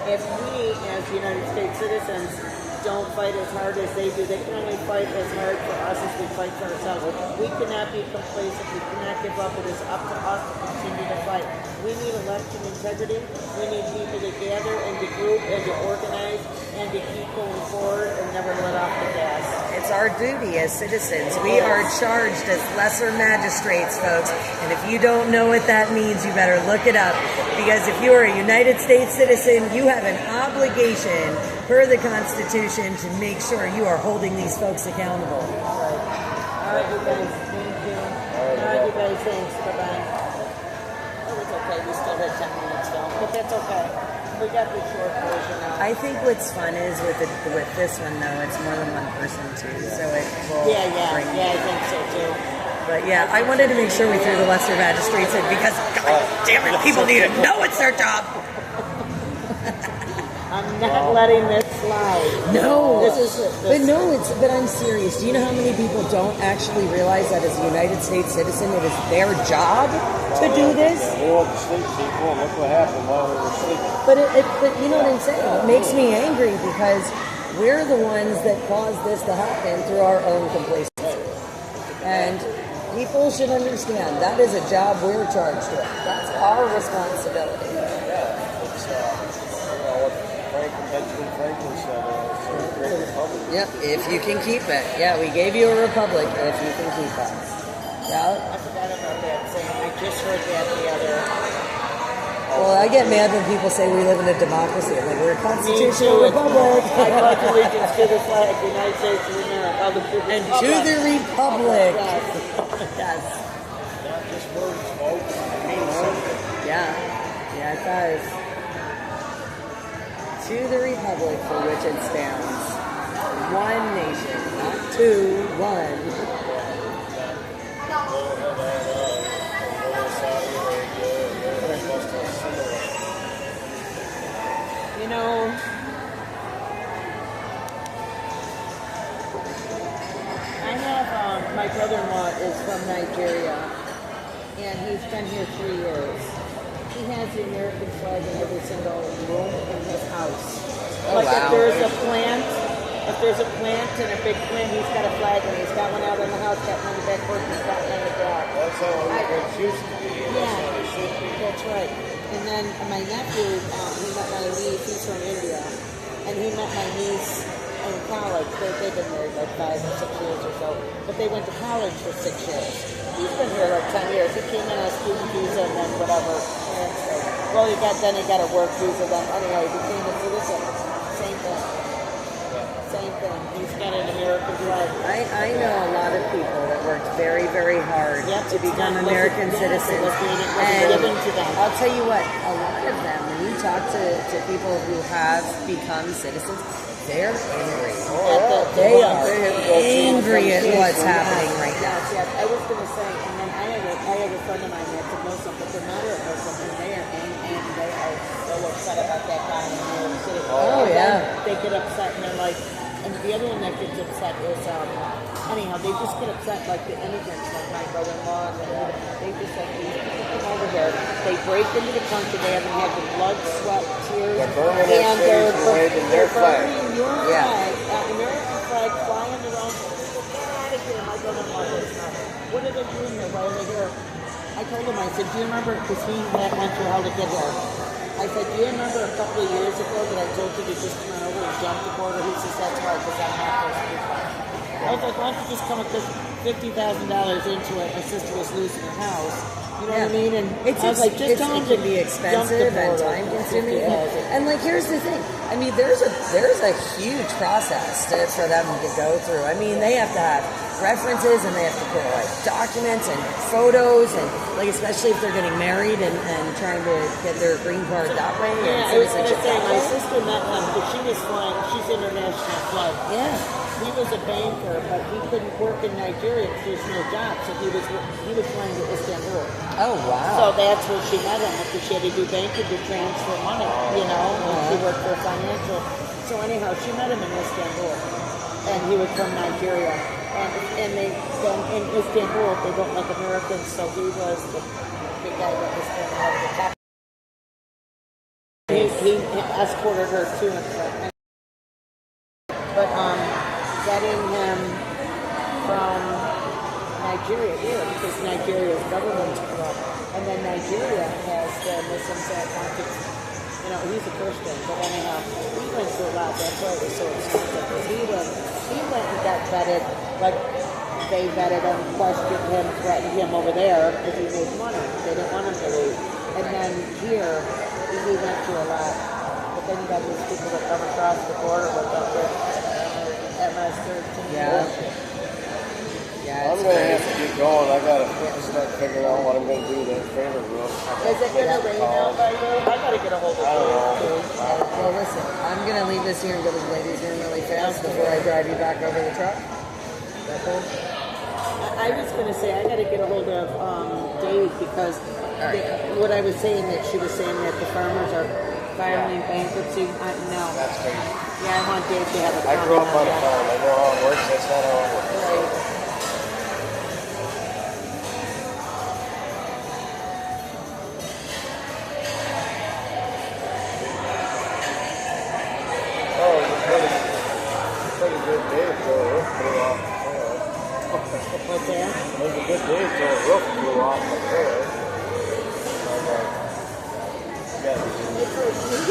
if we, as United States citizens, don't fight as hard as they do, they can only fight as hard for us as we fight for ourselves. We cannot be complacent. We cannot give up. It is up to us to continue to fight. We need election integrity. We need people to gather and to group and to organize and to keep going forward and never let off the gas. It's our duty as citizens. We are charged as lesser magistrates, folks. And if you don't know what that means, you better look it up. Because if you are a United States citizen, you have an obligation per the Constitution to make sure you are holding these folks accountable. All right, you guys. Thank you. All right, you guys. Thanks. Bye-bye. Oh, it's okay. We still had 10 minutes though. But that's okay. We got the short version now. I think what's fun is with this one, though, it's more than one person, too. So it will bring I think so, too. But yeah, I wanted to make sure we threw the lesser magistrates in because, God damn it, people need to know it's their job. I'm not letting this slide. No, but I'm serious. Do you know how many people don't actually realize that as a United States citizen, it is their job to do this? We want to sleep people, and look what happened while we were sleeping. But you know what I'm saying? It makes me angry because we're the ones that caused this to happen through our own complacency. And people should understand that is a job we're charged with. That's our responsibility. Benjamin Franklin said, it's a great republic. Yep, if you can keep it. Yeah, we gave you a republic if you can keep it. Yeah. I forgot about that saying. I just heard that the other. Well, I get mad when people say we live in a democracy. I'm like, we're a constitutional republic. I pledge allegiance to the flag, the United States of America, and to the republic. Yes. Not just words, folks. It means something. Yeah, it does. To the republic for which it stands. One nation, not two, one. You know, I have, my brother-in-law is from Nigeria, and he's been here 3 years. He has the American flag in every single room in his house. Oh, like wow. if there's a plant and a big plant, he's got a flag and he's got one out in the house, got one in the back porch, he's got one in the garage. That's how it used to be. That's right. And then my nephew, he met my niece, he's from India, and he met my niece in college. They've been married like 5 or 6 years or so, but they went to college for 6 years. He's been here like 10 years. He came in on a student visa and then whatever. Well, he got a work visa then. Anyway, he became a citizen. Same thing. He's got an American flag. I know a lot of people that worked very, very hard to become American citizens. And given to them. I'll tell you what, a lot of them, when you talk to people who have become citizens, they're angry. They They are angry at what's happening right now. Yes. I was going to say, and then I have a friend of mine that's a Muslim, but they're not a Muslim, and they are angry, and they are so upset about that guy in New York City. Oh, And yeah. then they get upset, and they're like, and the other one that gets upset is, anyhow, they just get upset, like the immigrants, like my brother-in-law, and they just like, these people come over here, they break into the country, they haven't had the blood, sweat, tears, They're burning their and cities and waving their flag. burning your Yeah. flag, American flag flying around. Get out of here, my brother-in-law goes nuts. What are they doing here? Why are they here? I told him, I said, do you remember, because he went through how to get here. I said, do you remember a couple of years ago that I told you to just come on over and jump the border? He says, that's right, because I'm not those people. I was like, why don't you just come and put $50,000 into it? My sister was losing her house. You know what I mean? And I was like, just tell him it can to be expensive and time consuming. And like, here's the thing. I mean, there's a huge process for them to go through. I mean, they have to have references and they have to put like documents and photos and like, especially if they're getting married and trying to get their green card that way. Yeah, and I was going to citizenship say, that my way. sister met him, but she was flying, she's international flight. Yeah. He was a banker, but he couldn't work in Nigeria because there's no job, so he was flying to Istanbul. Oh, wow. So that's where she met him, because she had to do banking to transfer money, you know, and she worked for financial. So anyhow, she met him in Istanbul, and he was from Nigeria. And then in Istanbul, they don't like Americans, so he was the guy that was going to have the cap. He escorted her to and from. But getting him from Nigeria here, because Nigeria's government's corrupt, and then Nigeria has the Muslims that want to, you know, he's a Christian, but anyhow, he went through a lot. That's why it was so expensive, because he went and got vetted, like they vetted him, questioned him, threatened him over there because he made money. They didn't want him to leave. And then here, he went through a lot. But then you got these people that come across the border with them with MS-13. Yeah. Yeah, I'm going to have to get going. I got to start figuring out what I'm going to do to that favorite room. Is it going to rain out by you? I got to get a hold of you. Well, listen, I'm going to leave this here and go to the ladies' room really fast before I drive you back over the truck. Is that cool? I was going to say, I got to get a hold of Dave, because what I was saying, that she was saying that the farmers are filing bankruptcy. No. That's crazy. Yeah, I want Dave to have a I grew up on a that. farm. I know how it works. That's not how it works. Right. Oh, it was a pretty good day until the roof blew off the trailer. What's that? It was a good day until the roof blew off the trailer. I'm like,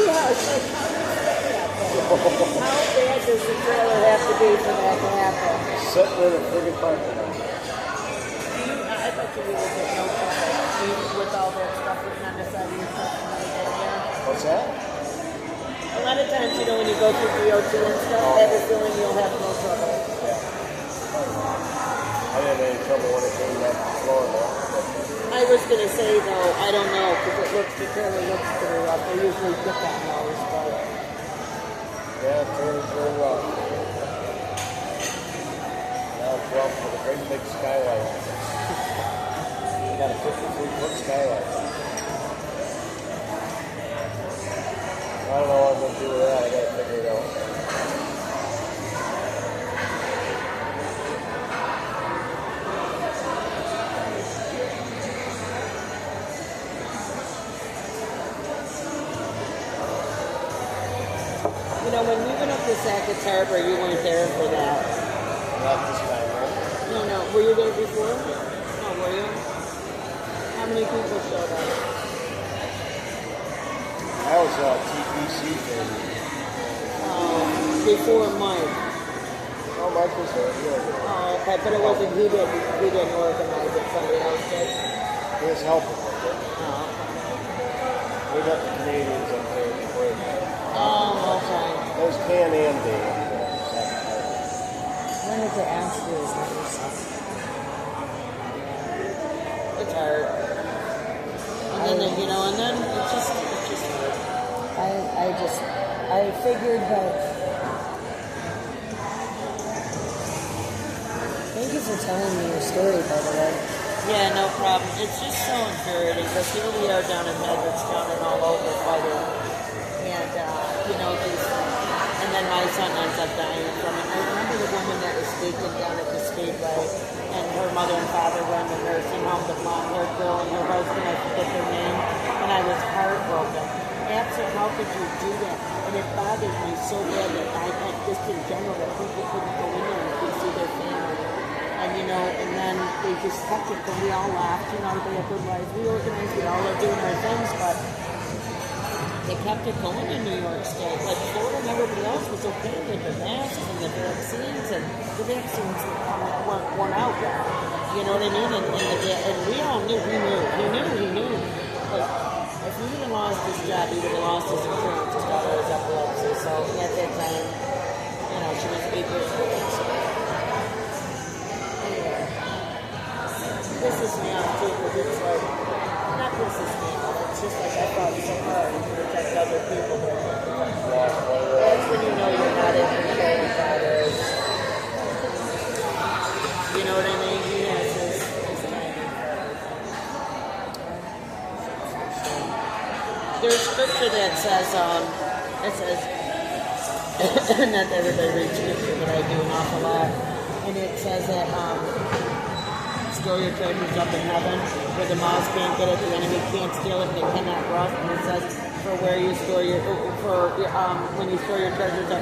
Yeah, it's like, how bad does the trailer have to be for that to happen? sitting in a friggin' parking lot. I bet you would get no trouble with all that stuff written on the side of your truck and everything, yeah. What's that? A lot of times, you know, when you go through DOT and stuff, I have a feeling you'll have no trouble. Yeah. I didn't have any trouble when it came down the floor though. I was going to say, though, I don't know, because the trailer looks pretty rough. They usually get that nose, but... Yeah, it turns very rough. Now it's rough with a great big skylight. You got a 53-foot skylight. I don't know what I'm going to do with that. I got to figure it out. You know, when we went up to Sackett's Harbor, you weren't there for that. Not this time, right? No. Were you there before? Oh, were you? How many people showed up? That was a TPC thing. Before Mike. Oh, Mike was there. Yeah. Oh, okay, but it wasn't, he didn't organize it, somebody else did. He was helping with it. Oh, We got the Canadians up there at the bridge. oh, okay. It was Pan Am Day. When did they ask you his numbers? It's hard. And then, you know, and then it's just hard. I figured that for telling me your story, by the way. Yeah, no problem. It's just so infuriating because here we are down in Edwardstown and all over fighting. And, and then my son ends up dying from it. I remember the woman that was speaking down at the speedway, and her mother and father were in the nursing home, the blonde-haired girl and her husband, I forget their name, and I was heartbroken. Absolutely, how could you do that? And it bothered me so bad that I just in general, that people couldn't go in there and see their family. And then they just kept it, and we all laughed, they had good lives. We organized, we all are doing our things, but they kept it going in New York State. Like Florida and everybody else was okay with the masks and the vaccines, and the vaccines weren't worn out yet. You know what I mean? And we all knew, he knew. But if he would have lost his job, he would have lost his insurance. His daughter was epilepsy, so at that time, she was 8 years old. So. Pisses me off too, because it's like, not pisses me off, it's just like I thought so hard to protect other people. That's when you know you're not in control of others. You know what I mean? He has his timing. There's scripture that says, not that everybody reads scripture, but I do an awful lot, and it says that, store your treasures up in heaven, where the mouse can't get it, the enemy can't steal it, and they cannot rust. And it says, for where you store your, when you store your treasures up,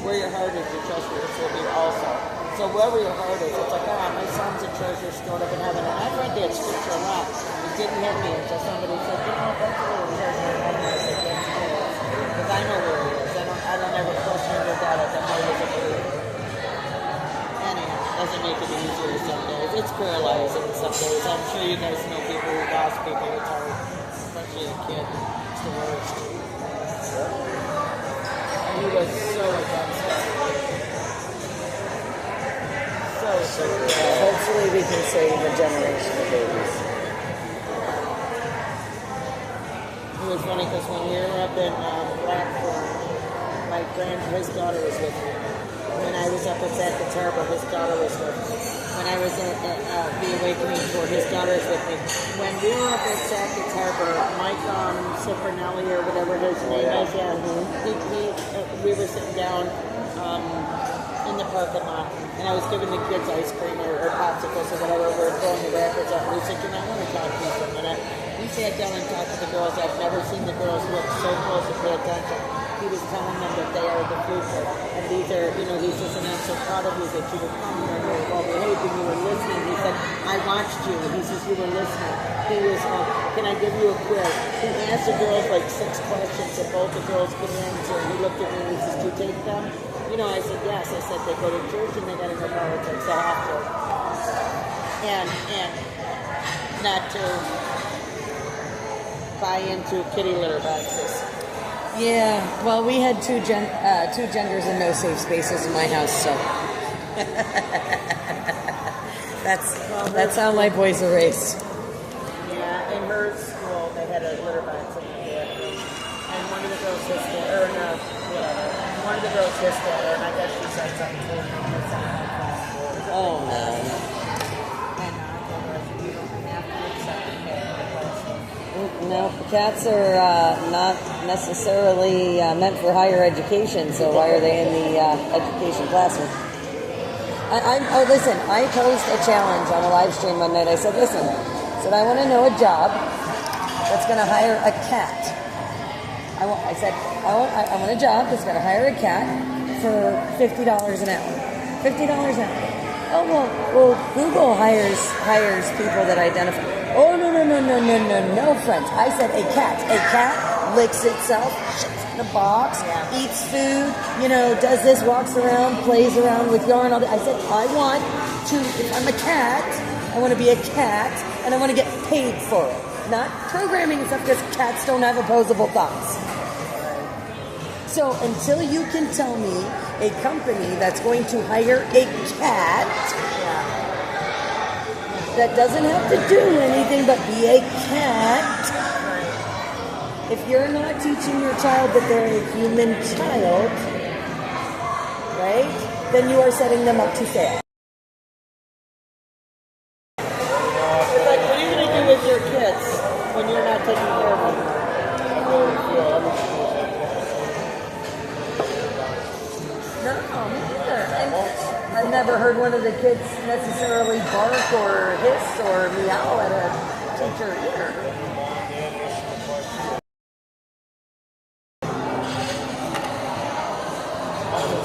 where your heart is, your treasures will be also. So wherever your heart is, it's like, my son's a treasure stored up in heaven. And I've read that scripture a lot. It didn't hit me until somebody said, that's where your treasure in heaven is. I said, yes, it is. Because I know where he is. I don't ever question or doubt it. That heart is a believer. Doesn't make it easier some days. It's paralyzing some days. I'm sure you guys know people who lost people. It's hard, especially a kid. It's the worst. And he was so against it. So Hopefully we can save a generation of babies. It was funny because when we were up in Blackthorn, his daughter was with me. When I was up at Sackett Harbor, his daughter was with me. When I was at the Awakening Tour, his daughter was with me. When we were up at Sackett Harbor, Mike Cipernelli or whatever his name is, we were sitting down in the parking lot, and I was giving the kids ice cream or popsicles or whatever. We were throwing the wrappers up. We said, I want to talk to you for a minute. We sat down and talked to the girls. I've never seen the girls look so close and pay attention. He was telling them that they are the future, and these are, he says, and I'm so proud of you that you were coming here, you were well behaved, and you were listening. He said, I watched you. He says, you were listening. He was, can I give you a quiz? He asked the girls like 6 questions that both the girls could answer, and he looked at me and he says, do you take them? I said, yes. I said, they go to church and they got to know politics. They have to. And not to buy into kitty litter boxes. Yeah, well, we had two genders and no safe spaces in my house, so that's how my boys are raised. Yeah, in her school they had a litter box in the bathroom, and one of the girls hissed at her, one of the girls hissed at her, and I guess she said something to her. Oh no. No, cats are not necessarily meant for higher education, so why are they in the education classroom? Listen, I posed a challenge on a live stream one night. I said, I want to know a job that's going to hire a cat. I want a job that's going to hire a cat for $50 an hour. $50 an hour. Oh, well, Google hires people that identify. Oh, no, friends. I said a cat. A cat licks itself, shits in the box, eats food, does this, walks around, plays around with yarn all day. I said, if I'm a cat, I want to be a cat, and I want to get paid for it. Not programming and stuff, because cats don't have opposable thumbs. So until you can tell me a company that's going to hire a cat that doesn't have to do anything but be a cat, if you're not teaching your child that they're a human child, right, then you are setting them up to fail. when you're not taking care of them. I really feel understood. No, me neither. And I've never heard one of the kids necessarily bark or hiss or meow at a teacher either.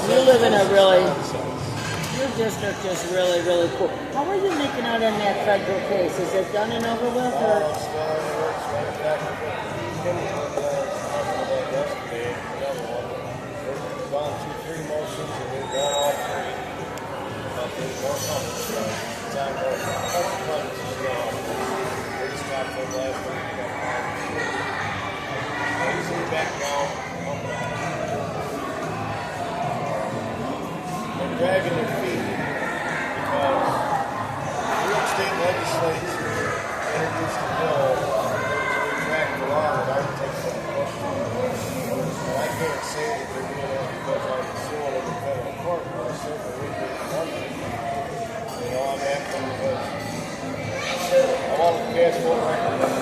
You live in a really, your district is really, really cool. How are you making out in that federal case? Is it done and over with, or? They're dragging their feet because New York State legislature introduced a bill to retract the law that architects have questioned. And I can't say that they're doing it because I'm suing in the federal court, but I certainly would be wondering. You know, I'm acting because I want to pass one record that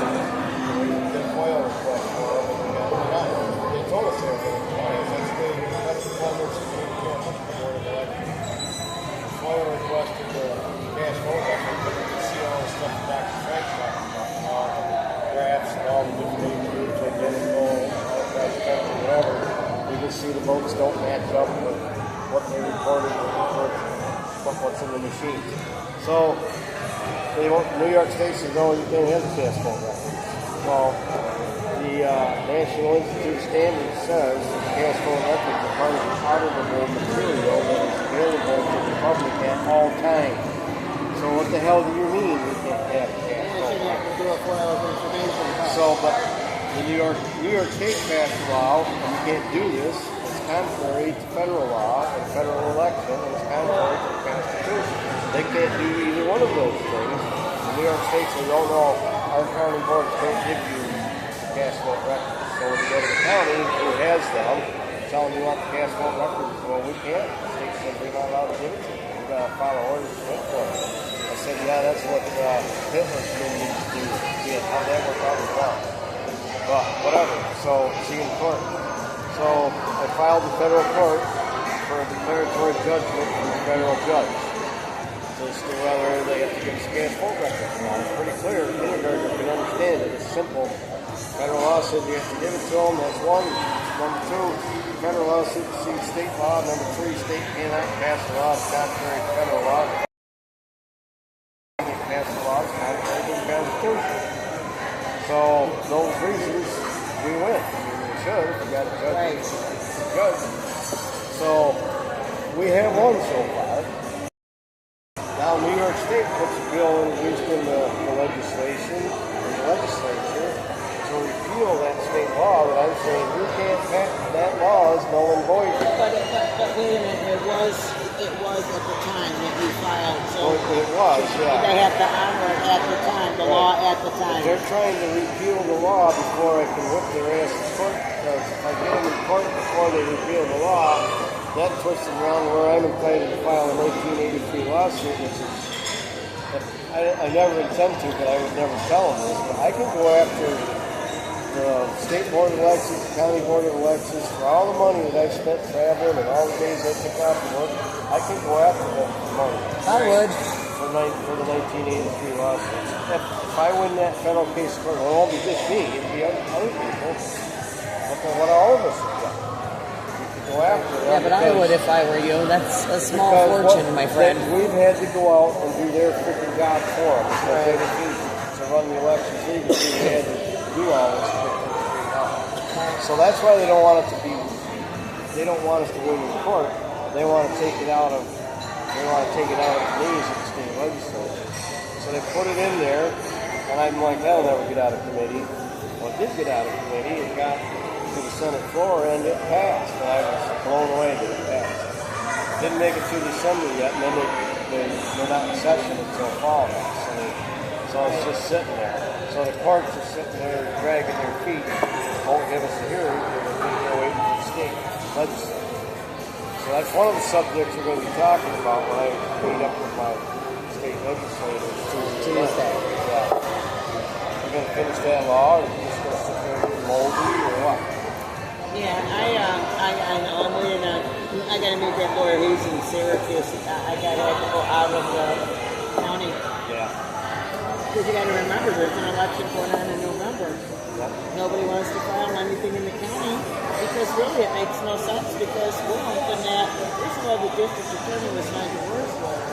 the FOIL request for them, and we got it. They told us they were going to do it. That's the plumbers and the board of elections. FOIL requested the cash flow record, but you can see all the stuff that Dr. Frank's talking about, all the graphs and all the different age groups, identical, all across the country, whatever. You can see the votes don't match up with what they recorded with what's in the machine. So, they won't, New York State says, no, you can't have the cash flow record. Well, the National Institute Standards says that cash flow records are part of the auditable material that is available to the public at all times. So what the hell do you mean you can't have cash You flow should have to do a FOIL of information. So, but the New York State passed a law, and you can't do this. It's contrary to federal law and federal election, and it's contrary to the Constitution. They can't do either one of those things. The New York State says, oh no, our county boards don't give you the cash flow records. So when you go to the county who has them, tell them you want the cash flow records. Well, we can't. The state says we're not allowed to give it to you. We've got to follow orders to wait for it. I said, yeah, that's what Hitler's been used to do. Yeah, how that worked out was wrong. But whatever. So see in court. So I filed in federal court for a declaratory judgment from the federal judge as to whether they have to give us cash flow records. Now, it's pretty clear. Kindergartners can understand it. It's simple. Federal law says you have to give it to them. That's one. Number two, federal law supersedes state law. Number three, state cannot pass the laws contrary to federal law. Pass the laws contrary to the Constitution. So those reasons we win. I mean, we should. We got a judge. Right. Judge. So we have won so far. Now New York State puts a bill introduced in the legislation, in the legislature, to repeal that state law that I'm saying you can't pass. That law is null and void. But wait a minute, it was at the time that you filed, so It was, yeah. they have to honor it at the time, the law at the time. They're trying to repeal the law before I can whip their ass in court, because if I get them in court before they repeal the law, that twists them around where I'm entitled to file a 1983 lawsuit, which is, I never intend to, but I would never tell them this, but I can go after the State Board of Elections, the County Board of Elections, for all the money that I've spent traveling and all the days I took off from work. I can go after them for money. I would. For the 1983 lawsuit. If I win that federal case, well, it won't be just me, it'll be other people. But then what all of us have done. We could go after them. Yeah, but I would if I were you. That's a small fortune, my friend. We've had to go out and do their freaking job for them. Because they refused to run the elections legally. We had to do all this to get things straightened out. So that's why they don't want it to be, they don't want us to win in court. They want to take it out of the knees of the state legislature. So they put it in there, and I'm like, that'll never get out of committee. Well, it did get out of committee. It got to the Senate floor, and it passed. And I was blown away that it passed. Didn't make it through the Assembly yet, and then they're not in session until fall now. So it's just sitting there. So the courts are sitting there dragging their feet, won't give us a hearing, they're waiting for the state legislature. So that's one of the subjects we're going to be talking about when I meet up with my state legislators Tuesday. Yeah. We're going to finish that law, or just gonna sit there and get moldy, or what? Yeah, I know. I'm waiting on. I got to meet that lawyer. He's in Syracuse. I got to go out of the county. Yeah. Because you got to remember, there's an election going on in November. Yep. Nobody wants to file anything in the county because really it makes no sense because we're hoping that, first of all, the district attorney was not the worst lawyer.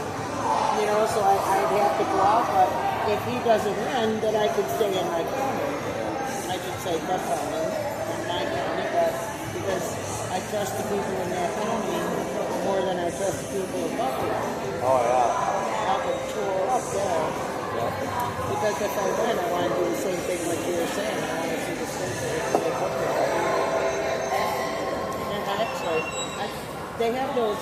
You know, so I'd have to go out, but if he doesn't win, then I could stay in my county. I could say that's county, in my county, but because I trust the people in that county more than I trust the people in Buffalo. Oh yeah. I could tour up there. Because if I win, I want to do the same thing like you were saying. I want to see the same thing. And actually, they have those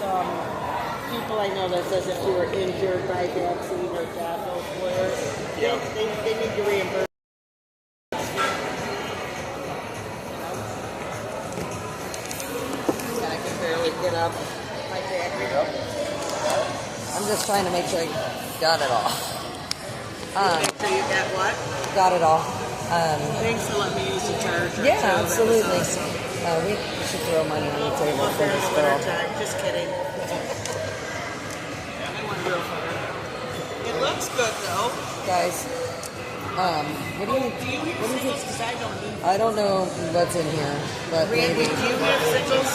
people I know that says if you were injured by vaccine or death or whatever, they need to reimburse. I can barely get up. My dad. I'm just trying to make sure I got it all. So you got what? Got it all. Thanks for letting me use the charger. Yeah, too. absolutely. That was awesome. We should throw money on the table Up for there in this the girl. wintertime. Just kidding. I want real fire. It looks good though. Guys, what do you Do you need what do you singles? think? Because I don't need I don't know what's in here, but Randy, maybe. do you have singles?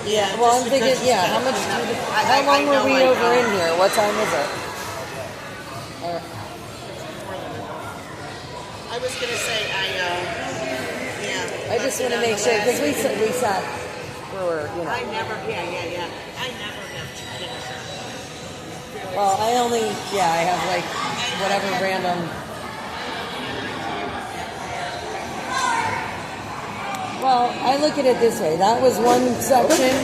Yeah. Well, just I'm thinking, because yeah. it's How kinda much? coming up. How long I were know, we I over know. in here? What time is it? I was gonna say yeah. I just want to make sure because we sat for I never, yeah. I never have chicken. Well, I have like whatever random. Well, I look at it this way. That was one section.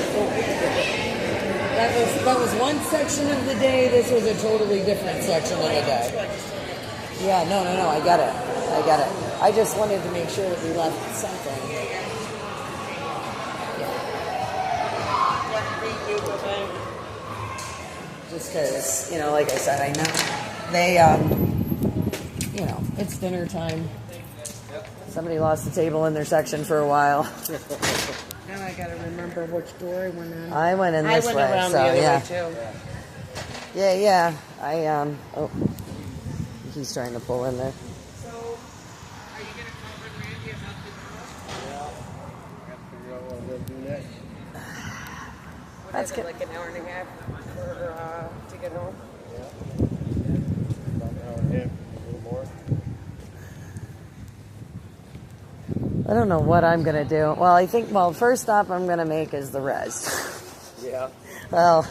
That was one section of the day. This was a totally different section of the day. Yeah, no. I got it. I just wanted to make sure that we left something. Just because, like I said, I know they, it's dinner time. Somebody lost the table in their section for a while. Now I gotta remember which door I went in. I went in this way, around so the other yeah. way too. Yeah. He's trying to pull in there. So, are you gonna call Randy about the Got to figure out what I'm gonna do next. That's good. Like an hour and a half to get home? About an hour and a half, a little more. I don't know what I'm gonna do. Well, I think first stop I'm gonna make is the res. Yeah. Well,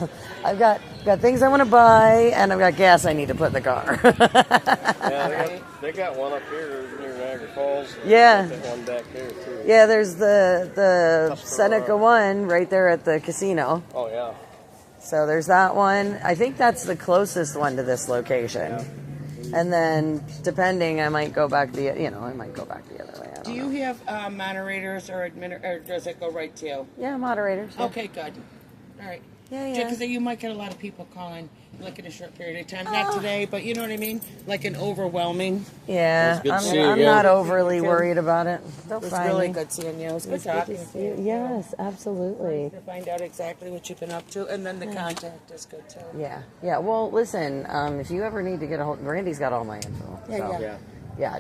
I've got things I want to buy, and I've got gas I need to put in the car. Yeah, they got one up here near Niagara Falls. Yeah. They got that one back there too. Yeah, there's the Seneca one right there at the casino. Oh yeah. So there's that one. I think that's the closest one to this location. And then, depending, I might go back the other way. I don't Do know. you have moderators or or does it go right to you? Yeah, moderators. Yeah. Okay, good. All right. Yeah. Because you might get a lot of people calling, like in a short period of time. Not today, but you know what I mean? Like an overwhelming. Yeah, It's good to see you I'm again. not overly worried about it. They'll It was find really me. good seeing you. It was good It's good talking to to see you. you. Yes, absolutely. To find out exactly what you've been up to, and then the contact is good too. Yeah. Well, listen, if you ever need to get a hold, Randy's got all my info. So, yeah.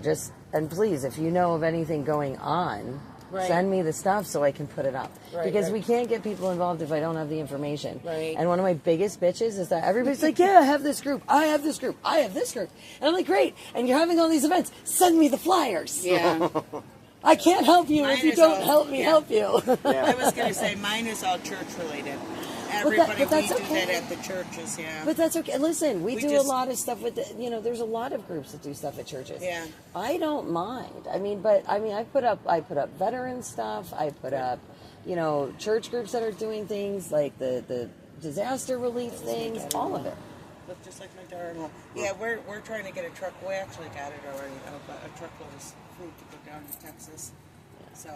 And please, if you know of anything going on, send me the stuff so I can put it up. Because we can't get people involved if I don't have the information. Right. And one of my biggest bitches is that everybody's like, yeah, I have this group, I have this group, I have this group. And I'm like, great, and you're having all these events, send me the flyers. Yeah. I can't help you Mine if you is don't all- help me help you. I was going to say mine is all church related. Everybody, but that's we do okay. that at the churches, yeah. But that's okay. Listen, we do just- a lot of stuff with there's a lot of groups that do stuff at churches. Yeah. I don't mind. I put up veteran stuff. I put up, church groups that are doing things like the disaster relief things, all of it. Look just like my daughter-in-law. Yeah, we're trying to get a truck. We actually got it already, but a truckload of fruit to go down to Texas. So.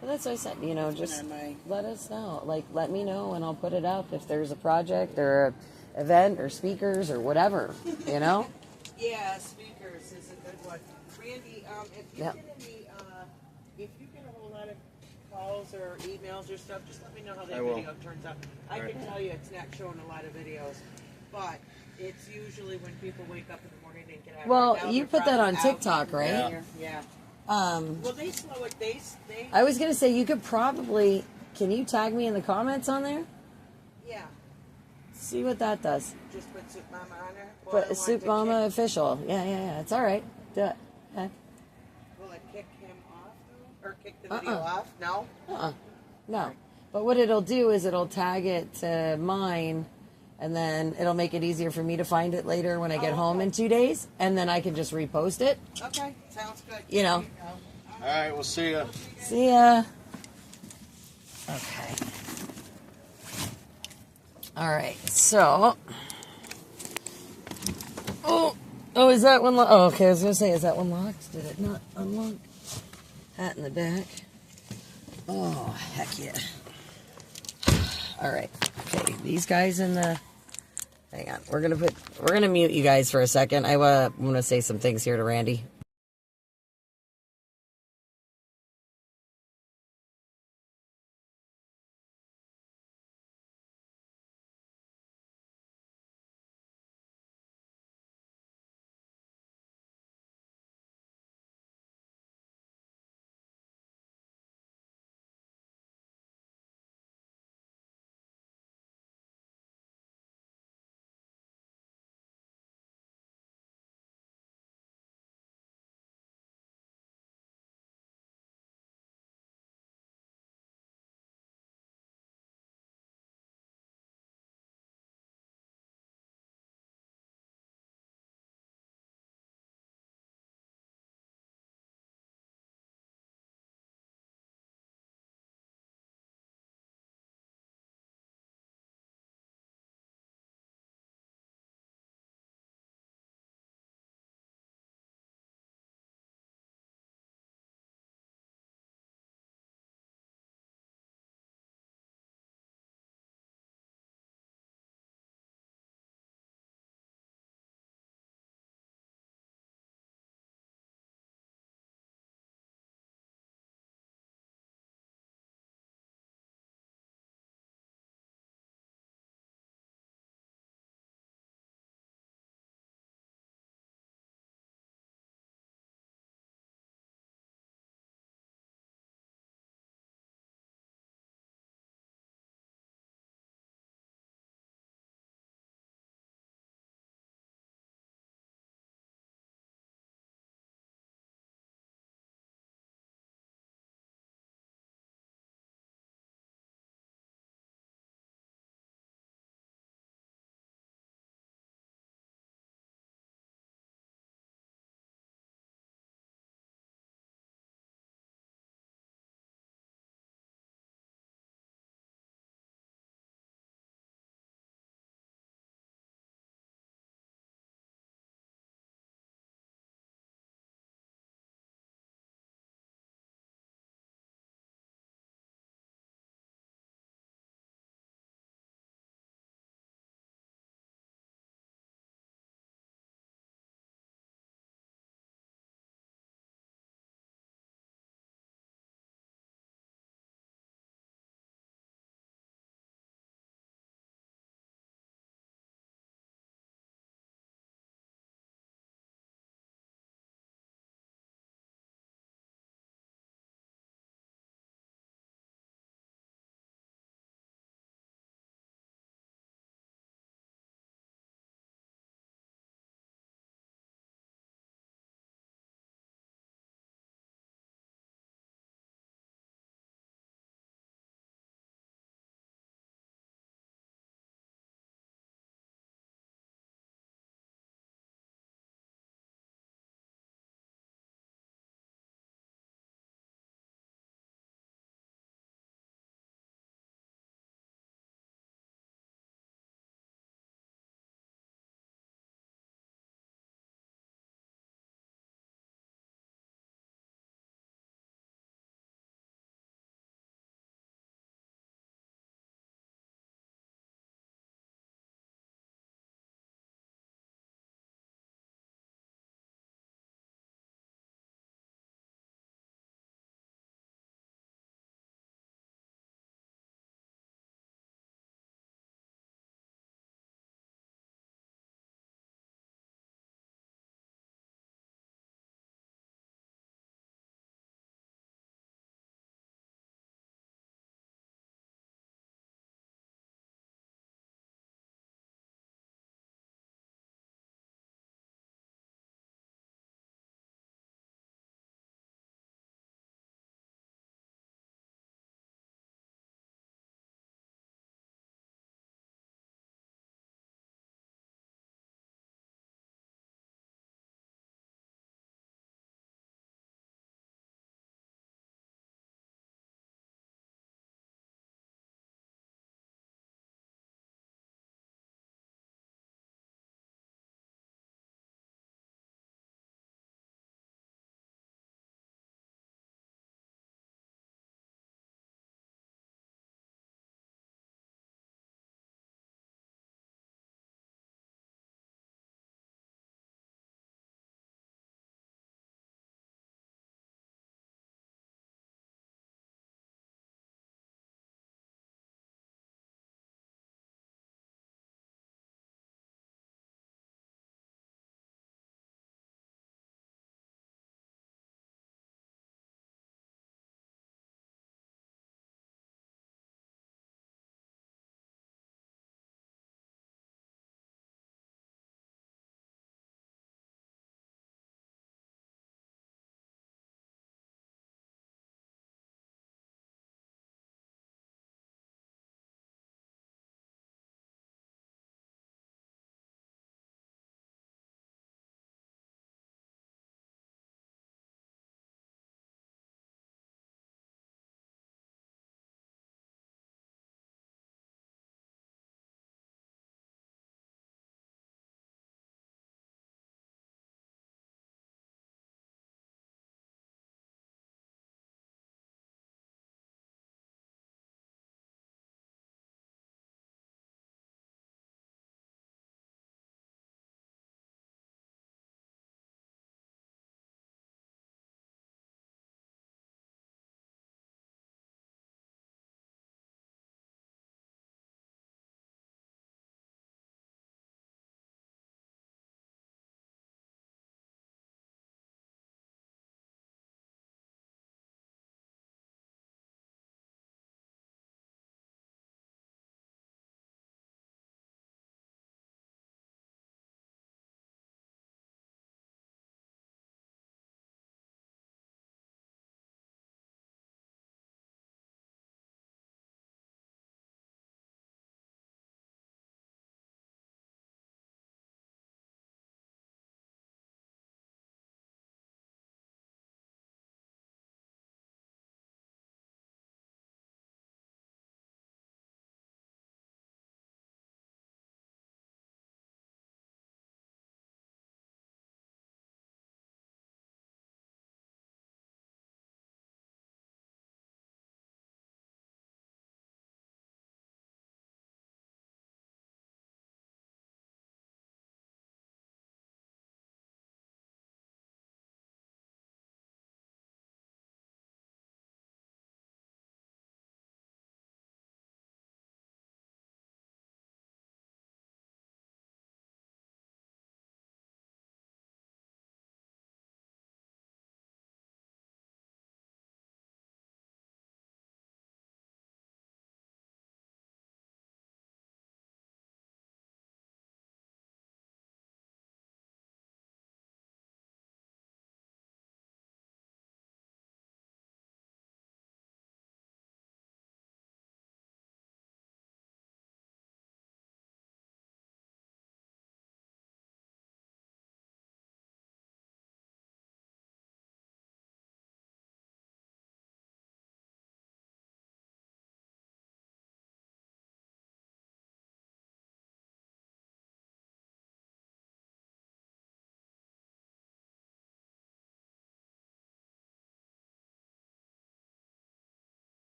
Well, that's what I said, just on my- let us know. Like, let me know and I'll put it up if there's a project or a event or speakers or whatever, Yeah, speakers. this is a good one. Randy, if you Yep. get if you get a whole lot of calls or emails or stuff, just let me know how that I will. video turns out. I can tell you it's not showing a lot of videos, but it's usually when people wake up in the morning and get out. Well, right now, you they're put that probably on out TikTok, right? Yeah. Um, Well, they slow it. They I was gonna say you could probably. Can you tag me in the comments on there? yeah. See what that does. Just put Soup Mama on there. Or I But want Soup to Mama kick- official. Yeah. It's all right. Do it. Okay. Will it kick him off though? Or kick the video off? No. No. But what it'll do is it'll tag it to mine, and then it'll make it easier for me to find it later when I get home in 2 days, and then I can just repost it. Okay, sounds good. You know. All right, we'll see ya. See ya. Okay. All right. So. Oh, is that one locked? Oh, okay. I was gonna say, is that one locked? Did it not unlock? Hat in the back. Oh, heck yeah. All right. Okay, these guys in the. Hang on. We're gonna mute you guys for a second. I want to say some things here to Randy.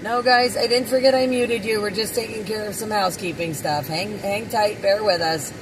No, guys, I didn't forget I muted you. We're just taking care of some housekeeping stuff. Hang tight, bear with us.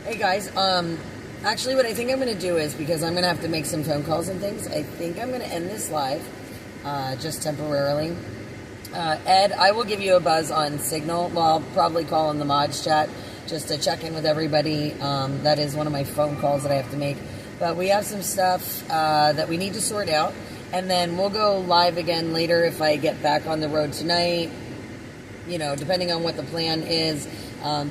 Hey guys, actually what I think I'm going to do is, because I'm going to have to make some phone calls and things, I think I'm going to end this live, just temporarily. Ed, I will give you a buzz on Signal. Well, I'll probably call in the mods chat just to check in with everybody. That is one of my phone calls that I have to make. But we have some stuff that we need to sort out, and then we'll go live again later if I get back on the road tonight, you know, depending on what the plan is.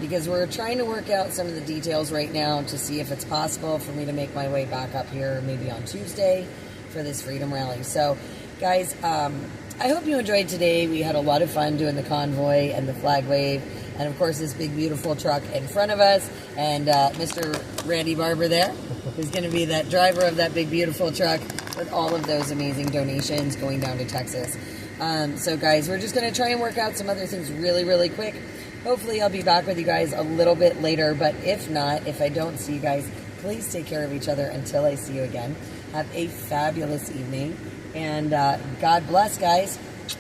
Because we're trying to work out some of the details right now to see if it's possible for me to make my way back up here maybe on Tuesday for this Freedom Rally. So, guys, I hope you enjoyed today. We had a lot of fun doing the convoy and the flag wave, and of course this big beautiful truck in front of us, and Mr. Randy Barber there is going to be that driver of that big beautiful truck with all of those amazing donations going down to Texas. So, guys, we're just going to try and work out some other things really, really quick. Hopefully I'll be back with you guys a little bit later, but if not, if I don't see you guys, please take care of each other until I see you again. Have a fabulous evening, and God bless, guys.